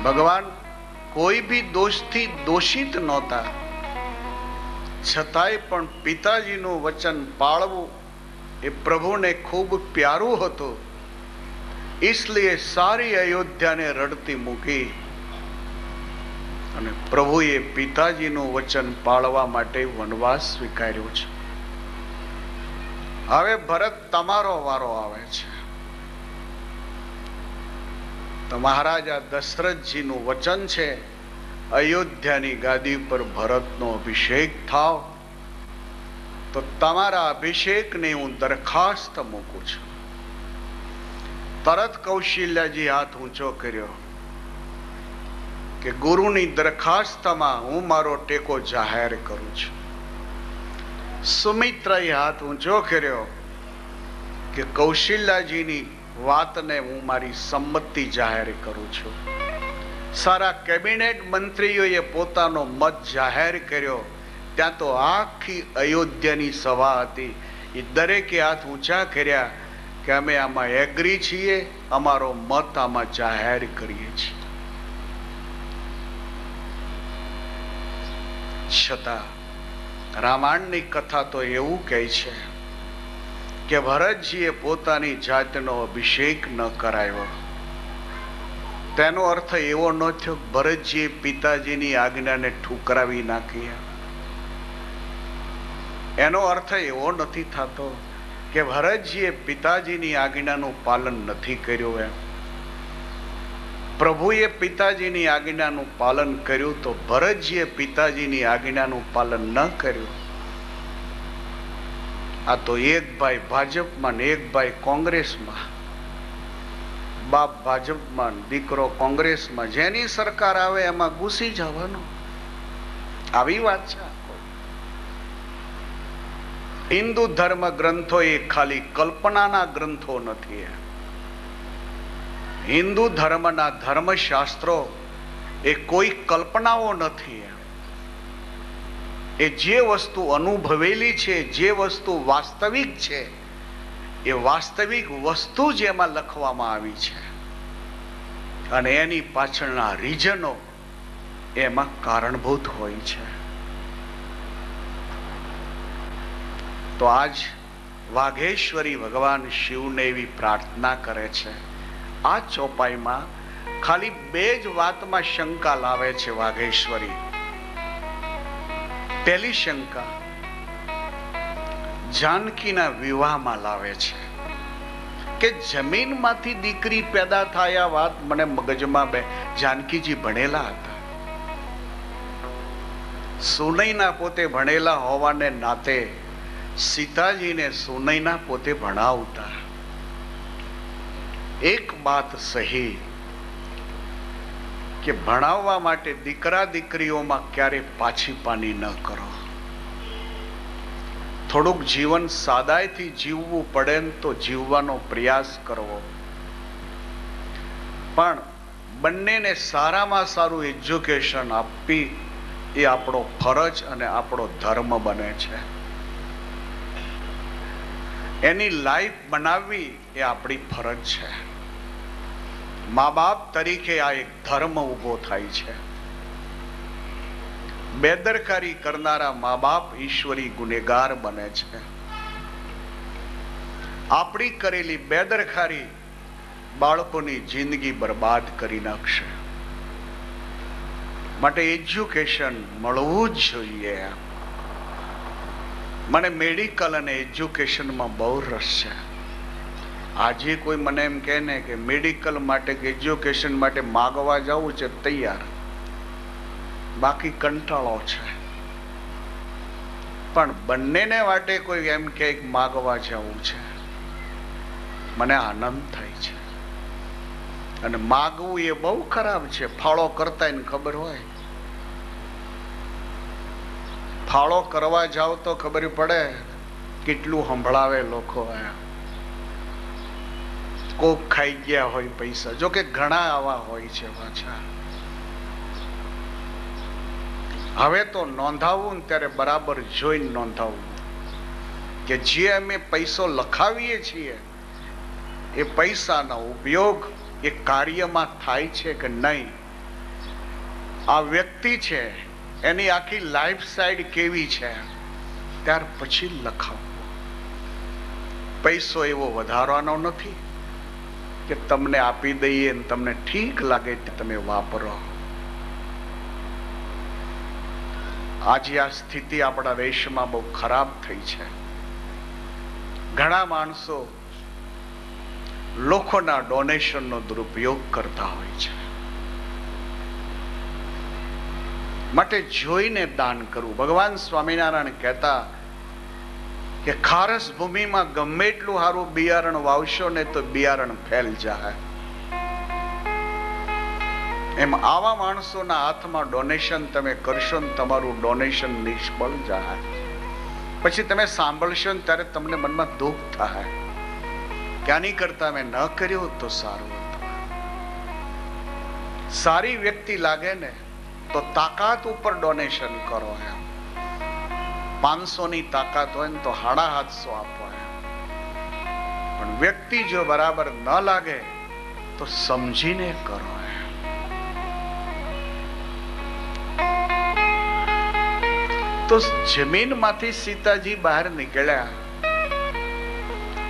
ભગવાન કોઈ બી દોષથી દોષિત નહોતા, છતાંય પણ પિતાજીનું વચન પાળવું એ પ્રભુને ખૂબ પ્યારું હતું. इसलिए सारी अयोध्या ने रड़ती मूकी અને પ્રભુએ પિતાજીનું વચન પાળવા માટે વનવાસ સ્વીકાર્યો છે. હવે ભરત તમારો વારો આવે છે. તો મહારાજા દશરથજીનું વચન છે, અયોધ્યાની ગાદી પર ભરતનો અભિષેક થાવ. તો તમારા અભિષેકની હું દરખાસ્ત મૂકું છું. તરત કૌશલ્યાજી હાથ ઊંચો કર્યો કે ગુરુની દરખાસ્તમાં હું મારો ટેકો જાહેર કરું છું. સુમિત્રાએ હાથ ઊંચો કર્યો કે કૌશલ્યાજીની વાતને હું મારી સંમતિ જાહેર કરું છું. સારા કેબિનેટ મંત્રીઓએ પોતાનો મત જાહેર કર્યો. ત્યાં તો આખી અયોધ્યાની સભા હતી. એ દરેકે હાથ ઊંચા કર્યા કે અમે આમાં એગ્રી છીએ, અમારો મત આમાં જાહેર કરીએ છીએ. છતાં રામાયણની કથા તો એવું કહે છે કે ભરતજીએ પોતાની જાતનો અભિષેક ન કરાવ્યો. તેનો અર્થ એવો ન થયો ભરતજીએ પિતાજીની આજ્ઞાને ઠુકરાવી નાખી. એનો અર્થ એવો નથી થતો કે ભરતજીએ પિતાજીની આજ્ઞાનું પાલન નથી કર્યું. એમ પ્રભુએ પિતાજીની આજ્ઞાનું પાલન કર્યું તો ભરતજીએ પિતાજીની આજ્ઞાનું પાલન ન કર્યું. આ તો એક ભાઈ ભાજપમાં ને એક ભાઈ કોંગ્રેસમાં, બાપ ભાજપમાં દીકરો કોંગ્રેસમાં, જેની સરકાર આવે એમાં ઘૂસી જવાનું. આવી વાત છે. હિન્દુ ધર્મ ગ્રંથો એ ખાલી કલ્પનાના ગ્રંથો નથી. હિન્દુ ધર્મના ધર્મશાસ્ત્રો એ કોઈ કલ્પનાઓ નથી. એ જે વસ્તુ અનુભવેલી છે, જે વસ્તુ વાસ્તવિક છે, એ વાસ્તવિક વસ્તુ જ એમાં લખવામાં આવી છે અને એની પાછળના રીઝનો એમાં કારણભૂત હોય છે. તો આજ વાઘેશ્વરી ભગવાન શિવને એવી પ્રાર્થના કરે છે. આ ચોપાઈમાં ખાલી બે જ વાતમાં શંકા લાવે છે વાઘેશ્વરી. પહેલી શંકા જાનકીના વિવાહમાં લાવે છે કે જમીનમાંથી દીકરી પેદા થાય. આ વાત મને મગજમાં જાનકીજી ભણેલા હતા. સુનૈના પોતે ભણેલા હોવાને નાતે સીતાજીને સુનૈના પોતે ભણાવતા. એક બાત સહી કે ભણાવવા માટે દીકરા દીકરીઓમાં ક્યારે પાછી પાની ન કરો. થોડુંક જીવન સાદાઈથી જીવવું પડે ને તો જીવવાનો પ્રયાસ કરવો, પણ બંનેને સારામાં સારું એજ્યુકેશન આપવી એ આપણો ફરજ અને આપણો ધર્મ બને છે. એની લાઈફ બનાવવી એ આપણી ફરજ છે. મા બાપ તરીકે આ એક ધર્મ ઊભો થાય છે. બેદરકારી કરનારા મા બાપ ઈશ્વરી ગુનેગાર બને છે. આપણી કરેલી બેદરકારી બાળકોની જિંદગી બરબાદ કરી નાખશે. માટે એજ્યુકેશન મળવું જ જોઈએ. મને મેડિકલ અને એજ્યુકેશનમાં બહુ રસ છે. આજે કોઈ મને એમ કહે ને કે મેડિકલ માટે કે એજ્યુકેશન માટે માગવા જવું છે, તૈયાર. બાકી કંટાળો છે. પણ બંનેને માટે કોઈ એમ કે માગવા જવું છે, મને આનંદ થાય છે. અને માગવું એ બહુ ખરાબ છે. ફાળો કરતા એને ખબર હોય. ફાળો કરવા જાવ તો ખબર પડે કેટલું સંભળાવે લોકો. કોક ખાઈ ગયા હોય પૈસા. જો કે ઘણા આવા હોય છે પાછા. હવે તો નોંધાવવું ને ત્યારે બરાબર જોઈને નોંધાવવું કે જે અમે પૈસો લખાવીએ છીએ એ પૈસાનો ઉપયોગ એ કાર્યમાં થાય છે કે નહીં. આ વ્યક્તિ છે એની આખી લાઈફ સાઈડ કેવી છે ત્યાર પછી લખાવવું. પૈસો એવો વધારવાનો નથી કે તમને આપી દઈએ ને તમને ઠીક લાગે તમે વાપરો. આજે આ સ્થિતિ આપણા દેશમાં બહુ ખરાબ થઈ છે. ઘણા માણસો લોકોના ડોનેશનનો દુરુપયોગ કરતા હોય છે. માટે જોઈને દાન કરવું. ભગવાન સ્વામિનારાયણ કહેતા કે ખારસ ભૂમિમાં ગમે એટલું સારું બિયારણ વાવશો ને તો બિયારણ ફેલ જાય. એમ આવા માણસોના હાથમાં ડોનેશન તમે કરશો ને તમારું ડોનેશન નિષ્ફળ જાય. પછી તમે સાંભળશો ને ત્યારે તમને મનમાં દુઃખ થાય કે આની કરતા મેં ન કર્યું તો સારું હતું. સારી વ્યક્તિ લાગે ને તો તાકાત ઉપર ડોનેશન કરો. એમ 500 ની તાકાત હોય ને તો 750 આપો. પણ વ્યક્તિ જો બરાબર ન લાગે તો સમજીને કરો. તો જમીનમાંથી સીતાજી બહાર નીકળ્યા.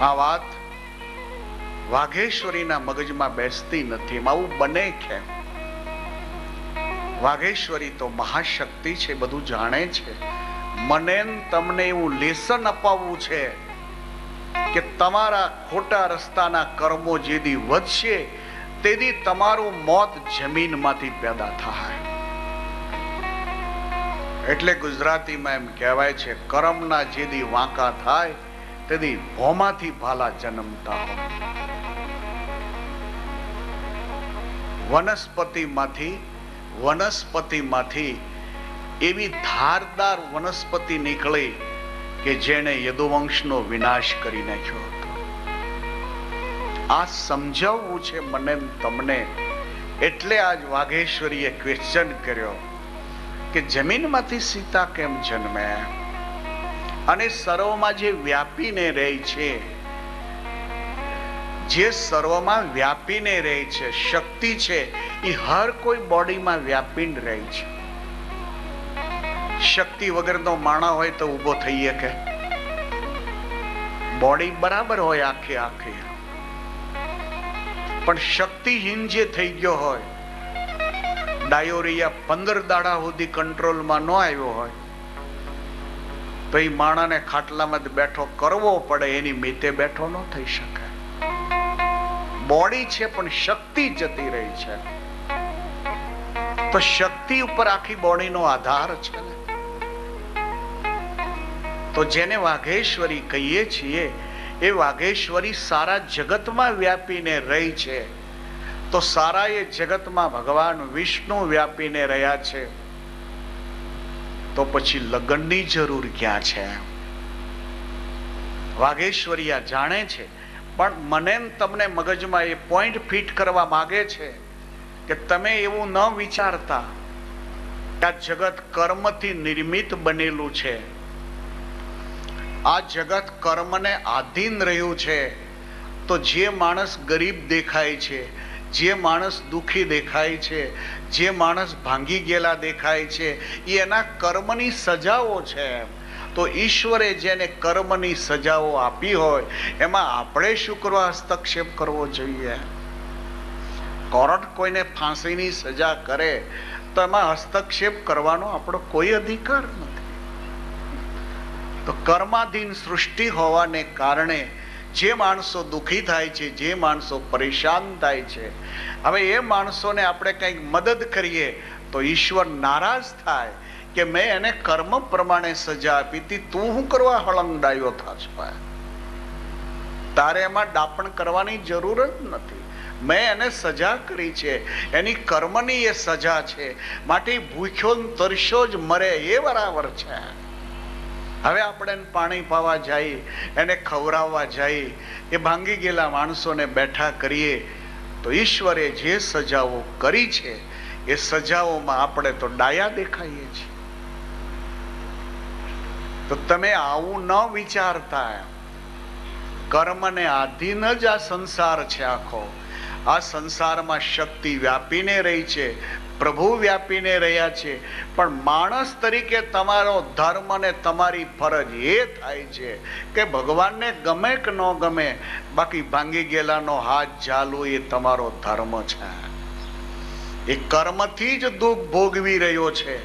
આ વાત વાઘેશ્વરીના મગજમાં બેસતી નથી. આવું બને કેમ? વાઘેશ્વરી તો મહાશક્તિ છે, બધું જાણે છે. મને તમને એવું લેસન અપાવવું છે કે તમારા ખોટા રસ્તાના કર્મો જેદી વધશે તેદી તમારું મોત જમીનમાંથી પેદા થાય. એટલે ગુજરાતીમાં એમ કહેવાય છે કર્મના જેદી વાંકા થાય તેદી ભોમાંથી ભાલા જન્મતા હોય. વનસ્પતિમાંથી એવી ધારદાર વનસ્પતિ નીકળી કે જેણે યદુવંશનો વિનાશ કરી નાખ્યો હતો. આ સમજાવવું છે મને તમને. એટલે આજ વાઘેશ્વરીએ ક્વેશ્ચન કર્યો કે જમીનમાંથી સીતા કેમ જન્મે? અને સર્વમાં જે વ્યાપીને રહે છે, જે સર્વમાં વ્યાપીને રહે છે, શક્તિ છે એ હર કોઈ બોડીમાં વ્યાપીને રહે છે. શક્તિ વગરનો માણા હોય તો ઊભો થઈ શકે? બોડી બરાબર હોય આખી, પણ શક્તિહીન જે થઈ ગયો હોય, ડાયોરિયા 15 દાડા સુધી કંટ્રોલમાં ન આવ્યો હોય તો એ માણાને ખાટલામાં બેઠો કરવો પડે, એની મીતે બેઠો ન થઈ શકે. બોડી છે પણ શક્તિ જતી રહી છે, તો શક્તિ ઉપર આખી બોડીનો આધાર છે. તો જેને વાઘેશ્વરી કહીએ છીએ એ વાઘેશ્વરી સારા જગતમાં વ્યાપીને રહી છે. તો સારા એ જગતમાં ભગવાન વિષ્ણુ વ્યાપીને રહ્યા છે, તો પછી લગ્નની જરૂર ક્યાં છે? વાઘેશ્વરી આ જાણે છે, પણ મને તમને મગજમાં એ પોઈન્ટ ફિટ કરવા માંગે છે કે તમે એવું ન વિચારતા કે આ જગત કર્મથી નિર્મિત બનેલું છે. આ જગત કર્મને આધીન રહ્યું છે. તો જે માણસ ગરીબ દેખાય છે, જે માણસ દુખી દેખાય છે, જે માણસ ભાંગી ગયેલા દેખાય છે, એ એના કર્મની સજાઓ છે. તો ઈશ્વરે જેને કર્મની સજાઓ આપી હોય એમાં આપણે શું કરવા હસ્તક્ષેપ કરવો જોઈએ? કોર્ટ કોઈને ફાંસીની સજા કરે તો એમાં હસ્તક્ષેપ કરવાનો આપણો કોઈ અધિકાર નથી. તો કર્માધીન સૃષ્ટિ હોવાને કારણે જે માણસો દુખી થાય છે, જે માણસો પરેશાન થાય છે, હવે એ માણસોને આપણે કંઈક મદદ કરીએ તો ઈશ્વર નારાજ થાય કે મેં એને કર્મ પ્રમાણે સજા આપી હતી, તું શું કરવા હળંગડાયો થાશ? તારે એમાં ડાપણ કરવાની જરૂર જ નથી. મેં એને સજા કરી છે, એની કર્મની એ સજા છે, માટે ભૂખ્યો તરસ્યો જ મરે એ બરાબર છે. હવે આપણે પાણી પાવા જઈએ, એને ખવડાવવા જઈએ, એ ભાંગી ગયેલા માણસોને બેઠા કરીએ તો ઈશ્વરે જે સજાઓ કરી છે એ સજાઓમાં આપણે તો ડાયા દેખાઈએ છીએ. તો તમે આવું ન વિચારતા. કર્મને આધીન જ આ સંસાર છે આખો. આ સંસારમાં શક્તિ વ્યાપીને રહી છે, પ્રભુ વ્યાપીને રહ્યા છે, પણ માણસ તરીકે તમારો ધર્મ અને તમારી ફરજ એ થાય છે કે ભગવાનને ગમે કે ન ગમે, બાકી ભાંગી ગયેલાનો હાથ ઝાલવો એ તમારો ધર્મ છે. એ કર્મથી જ દુઃખ ભોગવી રહ્યો છે,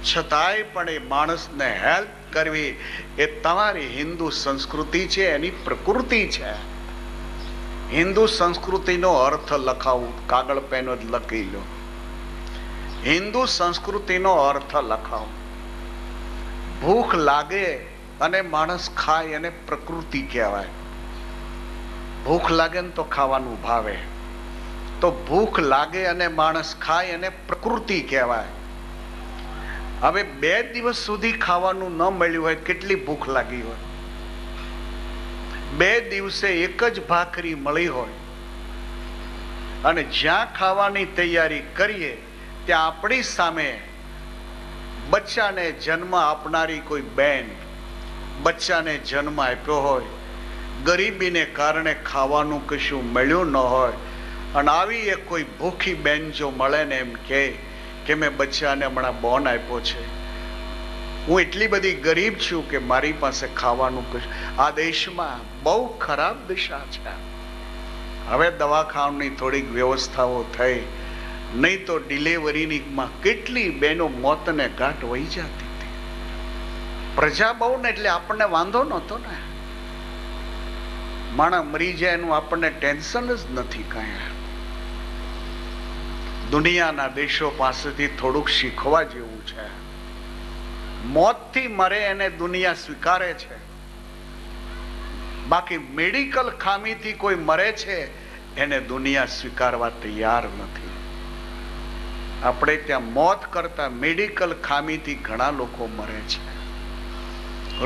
છતાંય પણ એ માણસને હેલ્પ કરવી એ તમારી હિન્દુ સંસ્કૃતિ છે, એની પ્રકૃતિ છે. હિન્દુ સંસ્કૃતિનો અર્થ લખાવું, કાગળ પેન જ લખી લો. હિન્દુ સંસ્કૃતિનો અર્થ લખાવો. ભૂખ લાગે અને માણસ ખાય એને પ્રકૃતિ કહેવાય. ભૂખ લાગે ને તો ખાવાનું ભાવે, તો ભૂખ લાગે અને માણસ ખાય એને પ્રકૃતિ કહેવાય. હવે 2 દિવસ સુધી ખાવાનું ન મળ્યું હોય, કેટલી ભૂખ લાગી હોય, 2 દિવસે એક જ ભાખરી મળી હોય અને જ્યાં ખાવાની તૈયારી કરીએ ત્યાં આપણી સામે બચ્ચાને જન્મ આપનારી કોઈ બેન બચ્ચાને જન્મ આપ્યો હોય, ગરીબીને કારણે ખાવાનું કશું મળ્યું ન હોય, અને આવી એક કોઈ ભૂખી બેન જો મળે ને એમ કે મેં બચ્ચાને હમણાં બોન આપ્યો છે, હું એટલી બધી ગરીબ છું કે મારી પાસે ખાવાનું કશું. આ દેશમાં બહુ ખરાબ દિશા છે. હવે દવાખાનાની થોડીક વ્યવસ્થાઓ થઈ, નહીં તો ડિલિવરીની કેટલી બહેનો મોતને ઘાટ વહી જતી હતી. પ્રજા બહુ ને એટલે આપણને વાંધો નહોતો ને. માણસ મરી જાય એનું આપણને ટેન્શન જ નથી કાંઈ. દુનિયાના દેશો પાસેથી થોડુંક શીખવા જેવું છે. મોતથી મરે એને દુનિયા સ્વીકારે છે, બાકી મેડિકલ ખામીથી કોઈ મરે છે એને દુનિયા સ્વીકારવા તૈયાર નથી. આપણે ત્યાં મોત કરતા મેડિકલ ખામીથી ઘણા લોકો મરે છે.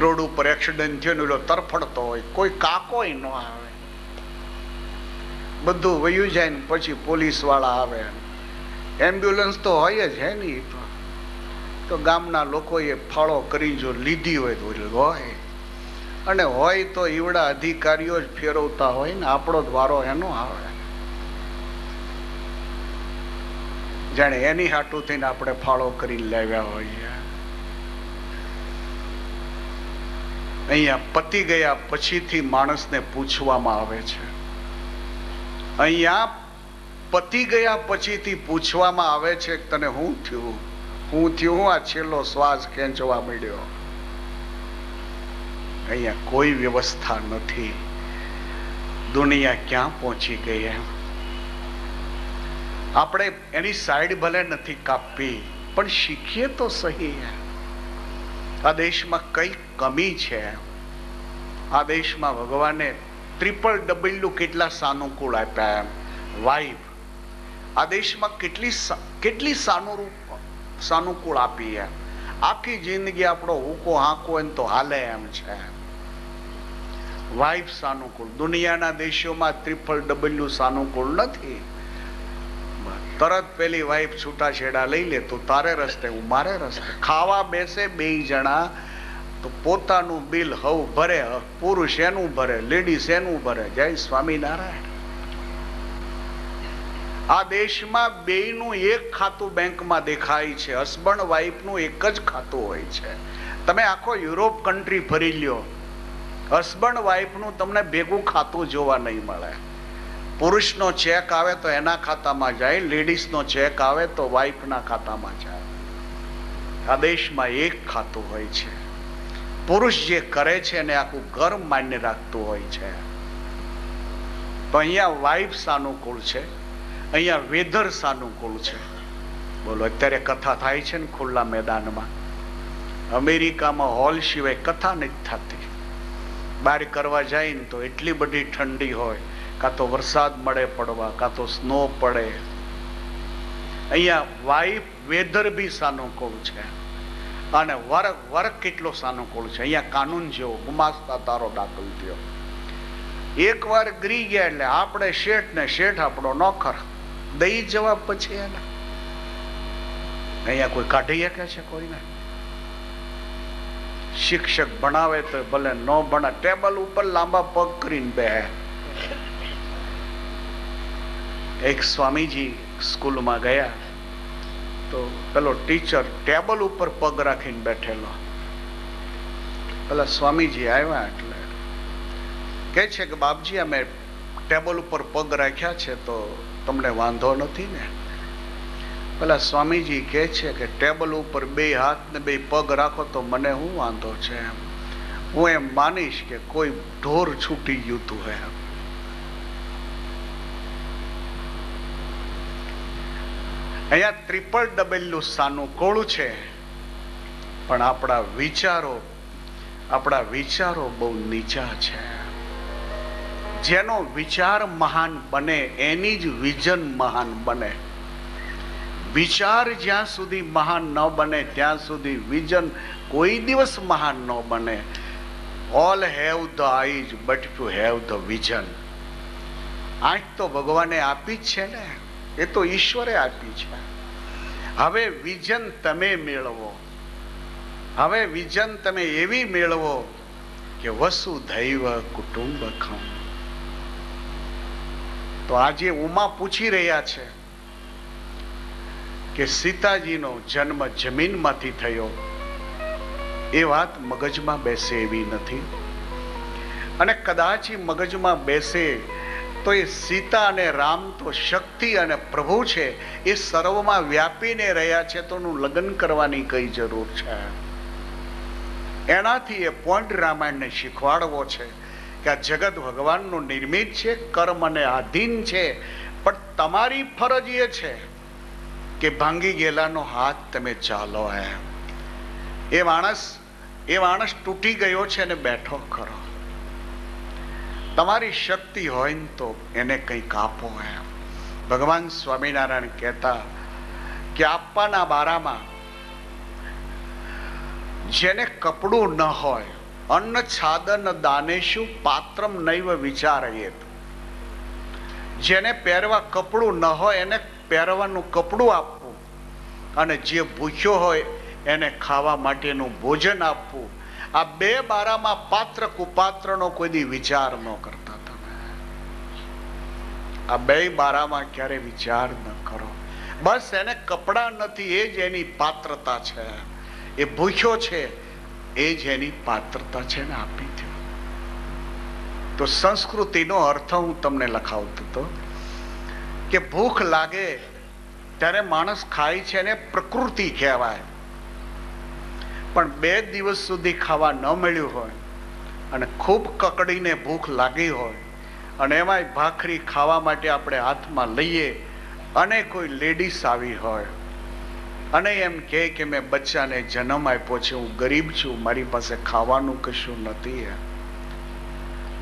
રોડ ઉપર એક્સિડન્ટ થયો ને તરફડતો હોય, કોઈ કાકોય ન આવે, બધું વયું જાય ને પછી પોલીસ વાળા આવે. એમ્બ્યુલન્સ તો હોય જ હે નહીં, તો ગામના લોકોએ ફાળો કરી જો લીધી હોય તો હોય, અને હોય તો ઈવડા અધિકારીઓ જ ફેરવતા હોય ને આપણો જ વારો એનો આવે. જાણે એની હાટું થઈને આપણે ફાળો કરી લાવ્યા હોઈએ. અહીંયા પતી ગયા પછીથી માણસને પૂછવામાં આવે છે. અહીંયા પતી ગયા પછીથી પૂછવામાં આવે છે કે તને શું થયું, હું આ છેલ્લો શ્વાસ ખેંચવા મળ્યો. અહીંયા કોઈ વ્યવસ્થા નથી. દુનિયા ક્યાં પહોંચી ગઈ એમ. આપણે એની સાઈડ ભલે નથી કાપવી, પણ શીખીએ તો સહી. આ દેશમાં કઈ કમી છે? આ દેશમાં ભગવાને WWW કેટલા સાનુકૂળ આપ્યા એમ. વાઇફ આ દેશમાં કેટલી સાનુકૂળ આપી એમ. આખી જિંદગી આપણો હુકો હાંકો એને તો હાલે એમ છે. વાઇફ સાનુકૂળ. દુનિયાના દેશોમાં WWW સાનુકૂળ નથી. તરત પેલી વાઇફ છૂટાછેડા લઈ લે, તો તારે રસ્તે હું મારે રસ્તે. ખાવા બેસે બે જણા તો પોતાનું બિલ હવ ભરે. પુરુષ એનું ભરે, લેડીઝ એનું ભરે. જય સ્વામિનારાયણ. આ દેશમાં બેયનું એક ખાતું બેંકમાં દેખાય છે. હસબન્ડ વાઇફનું એક જ ખાતું હોય છે. તમે આખો યુરોપ કન્ટ્રી ફરી લ્યો, હસબન્ડ વાઇફનું તમને ભેગું ખાતું જોવા નહીં મળે. પુરુષનો ચેક આવે તો એના ખાતામાં જાય, લેડીઝનો ચેક આવે તો વાઇફના ખાતામાં જાય. આ દેશમાં એક ખાતું હોય છે. પુરુષ જે કરે છે એને આખું ઘર માન્ય રાખતું હોય છે. તો અહીંયા વાઇફ સાનુકૂળ છે, અહીંયા વેધર સાનુકૂળ છે. બોલો, અત્યારે કથા થાય છે ને ખુલ્લા મેદાનમાં. અમેરિકામાં હોલ સિવાય કથા નથી થતી. બહાર કરવા જાય ને તો એટલી બધી ઠંડી હોય, કાં તો વરસાદ મળે પડવા, કાં તો સ્નો પડે. અહીંયા વાઇફ વેધર બી સાનુકૂળ છે, અને વર્ક કેટલો સાનુકૂળ છે. અહીંયા કાનૂન જેવો ગુમાસ્તા તારો દાખલ થયો. એકવાર ગરી ગયા એટલે આપણે શેઠ ને શેઠ આપણો નોકર. દઈ જવાબ પછી એને અહીંયા કોઈ કાઢી શકે છે? કોઈને. શિક્ષક ભણાવે તો ભલે ન ભણે, ટેબલ ઉપર લાંબા પગ કરીને બેહે. એક સ્વામીજી સ્કૂલમાં ગયા તો પેલો ટીચર ટેબલ ઉપર પગ રાખીને બેઠેલો. પેલા સ્વામીજી આવ્યા એટલે કે છે કે બાપજી અમે ટેબલ ઉપર પગ રાખ્યા છે તો તમને વાંધો નથી ને? પેલા સ્વામીજી કહે છે કે ટેબલ ઉપર બે હાથ ને બે પગ રાખો તો મને શું વાંધો છે? એમ હું એમ માનીશ કે કોઈ ઢોર છૂટી ગયું તું. એમ અહીંયા WWW સાનુકૂળ છે, પણ આપણા વિચારો બહુ નીચા છે. જેનો વિચાર મહાન બને એની જ વિઝન મહાન બને. વિચાર જ્યાં સુધી મહાન ન બને ત્યાં સુધી વિઝન કોઈ દિવસ મહાન ન બને. All have the eyes but to have the vision. આંખ તો ભગવાને આપી જ છે ને, એ તો ઈશ્વરે આપી છે. હવે વિઝન તમે મેળવો. હવે વિઝન તમે એવી મેળવો કે વસુધૈવ કુટુંબકમ. તો આજે ઉમા પૂછી રહ્યા છે કે સીતાજીનો જન્મ જમીનમાંથી થયો, એ વાત મગજમાં બેસે એવી નથી. અને કદાચ મગજમાં બેસે તો એ સીતા અને રામ તો શક્તિ અને પ્રભુ છે, એ સર્વમાં વ્યાપીને રહ્યા છે, તો એનું લગ્ન કરવાની કઈ જરૂર છે? એનાથી એ પોઈન્ટ રામાયણને શીખવાડવો છે કે આ જગત ભગવાનનું નિર્મિત છે, કર્મને આધીન છે, પણ તમારી ફરજ એ છે કે ભાંગી ગયેલાનો હાથ તમે ચાલો. એ માણસ તૂટી ગયો છે અને બેઠો ખરો. તમારી શક્તિ હોય ને તો એને કંઈક આપો. એમ ભગવાન સ્વામિનારાયણ કહેતા કે આપવાના બારામાં જેને કપડું ન હોય, અન્ન છાદન દાનેશુ પાત્રમ નૈવ વિચારયેત. જેને પહેરવા કપડું ન હોય એને પહેરવાનું કપડું આપવું, અને જે ભૂખ્યો હોય એને ખાવા માટેનું ભોજન આપવું. આ બે બારામાં પાત્ર કુપાત્રનો કોઈ દી વિચાર ન કરતા. તમે આ બે બારામાં ક્યારે વિચાર ન કરો. બસ એને કપડા નથી એ જ એની પાત્રતા છે, એ ભૂખ્યો છે એ જ એની પાત્રતા છે ને આપી દો. તો સંસ્કૃતિનો અર્થ હું તમને લખાવતો હતો કે ભૂખ લાગે ત્યારે માણસ ખાય છે ને પ્રકૃતિ કહેવાય. પણ 2 દિવસ સુધી ખાવા ન મળ્યું હોય અને ખૂબ કકડીને ભૂખ લાગી હોય અને એમાંય ભાખરી ખાવા માટે આપણે હાથમાં લઈએ અને કોઈ લેડીઝ આવી હોય અને એમ કે મેં બચ્ચાને જન્મ આપ્યો છે, હું ગરીબ છું, મારી પાસે ખાવાનું કશું નથી,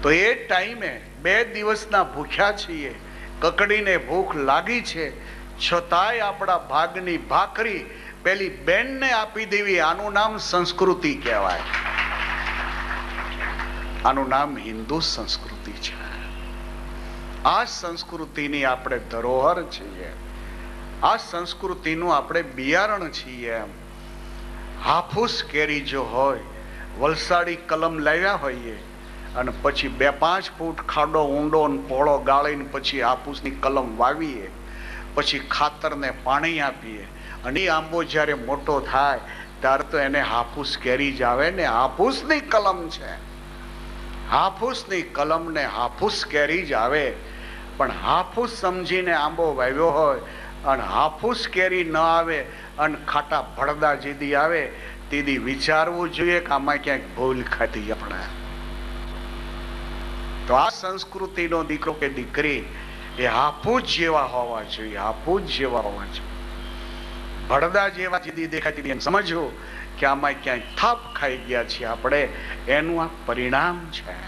તો એ ટાઈમે 2 દિવસના ભૂખ્યા છીએ, કકડીને ભૂખ લાગી છે, છતાંય આપણા ભાગની ભાખરી પેલી બેનને આપી દેવી, આનું નામ સંસ્કૃતિ કહેવાય. આનું નામ હિન્દુ સંસ્કૃતિ છે. આ સંસ્કૃતિની આપણે ધરોહર છીએ, આ સંસ્કૃતિનું આપણે બિયારણ છીએ. હાફૂસ કેરી જો હોય, વલસાડી કલમ લાવ્યા હોઈએ અને પછી 2-5 ફૂટ ખાડો ઊંડો ને પહોળો ગાળીને પછી હાફૂસની કલમ વાવીએ, પછી ખાતરને પાણી આપીએ અને એ આંબો જ્યારે મોટો થાય ત્યારે તો એને હાફૂસ કેરી જ આવે ને. હાફૂસની કલમ છે, હાફૂસની કલમ ને હાફૂસ કેરી જ આવે. પણ હાફૂસ સમજીને આંબો વાવ્યો હોય અને હાફૂસ કેરી ન આવે અને ખાટા ભડદા જીદી આવે, તેથી વિચારવું જોઈએ કે આમાં ક્યાંક ભૂલ ખાધી આપણે. તો આ સંસ્કૃતિનો દીકરો કે દીકરી એ હાફૂસ જેવા હોવા જોઈએ, હાફૂસ જેવા હોવા જોઈએ. ભડદા જેવા જીદી દેખાતી એમ સમજવું કે આમાં ક્યાંય થાપ ખાઈ ગયા છીએ આપણે, એનું આ પરિણામ છે.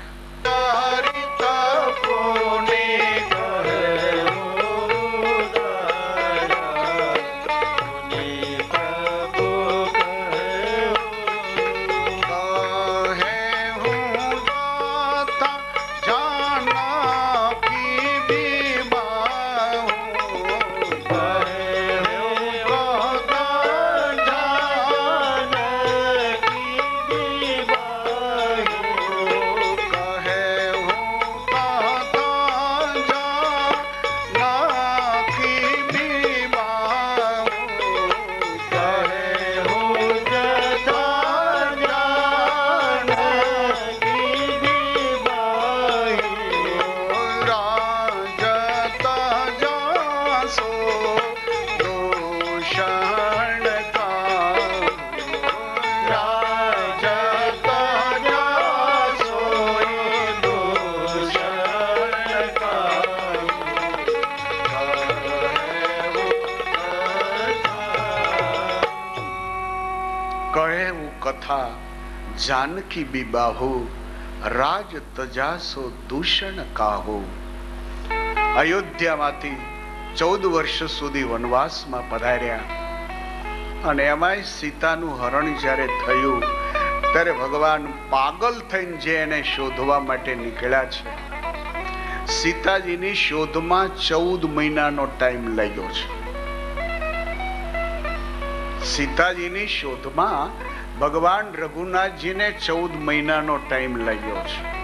કથા જાનકી બીબાહુ રાજ તજાસો દૂષણ કાહુ. અયોધ્યામાંથી 14 વર્ષ સુધી વનવાસમાં પધાર્યા અને એમાંય સીતાનું હરણ જ્યારે થયું ત્યારે ભગવાન પાગલ થઈને જે એને શોધવા માટે નીકળ્યા છે. સીતાજીની શોધમાં 14 મહિનાનો ટાઈમ લાગ્યો છે. સીતાજીની શોધમાં ભગવાન રઘુનાથજીને 14 મહિનાનો ટાઈમ લાગ્યો છે.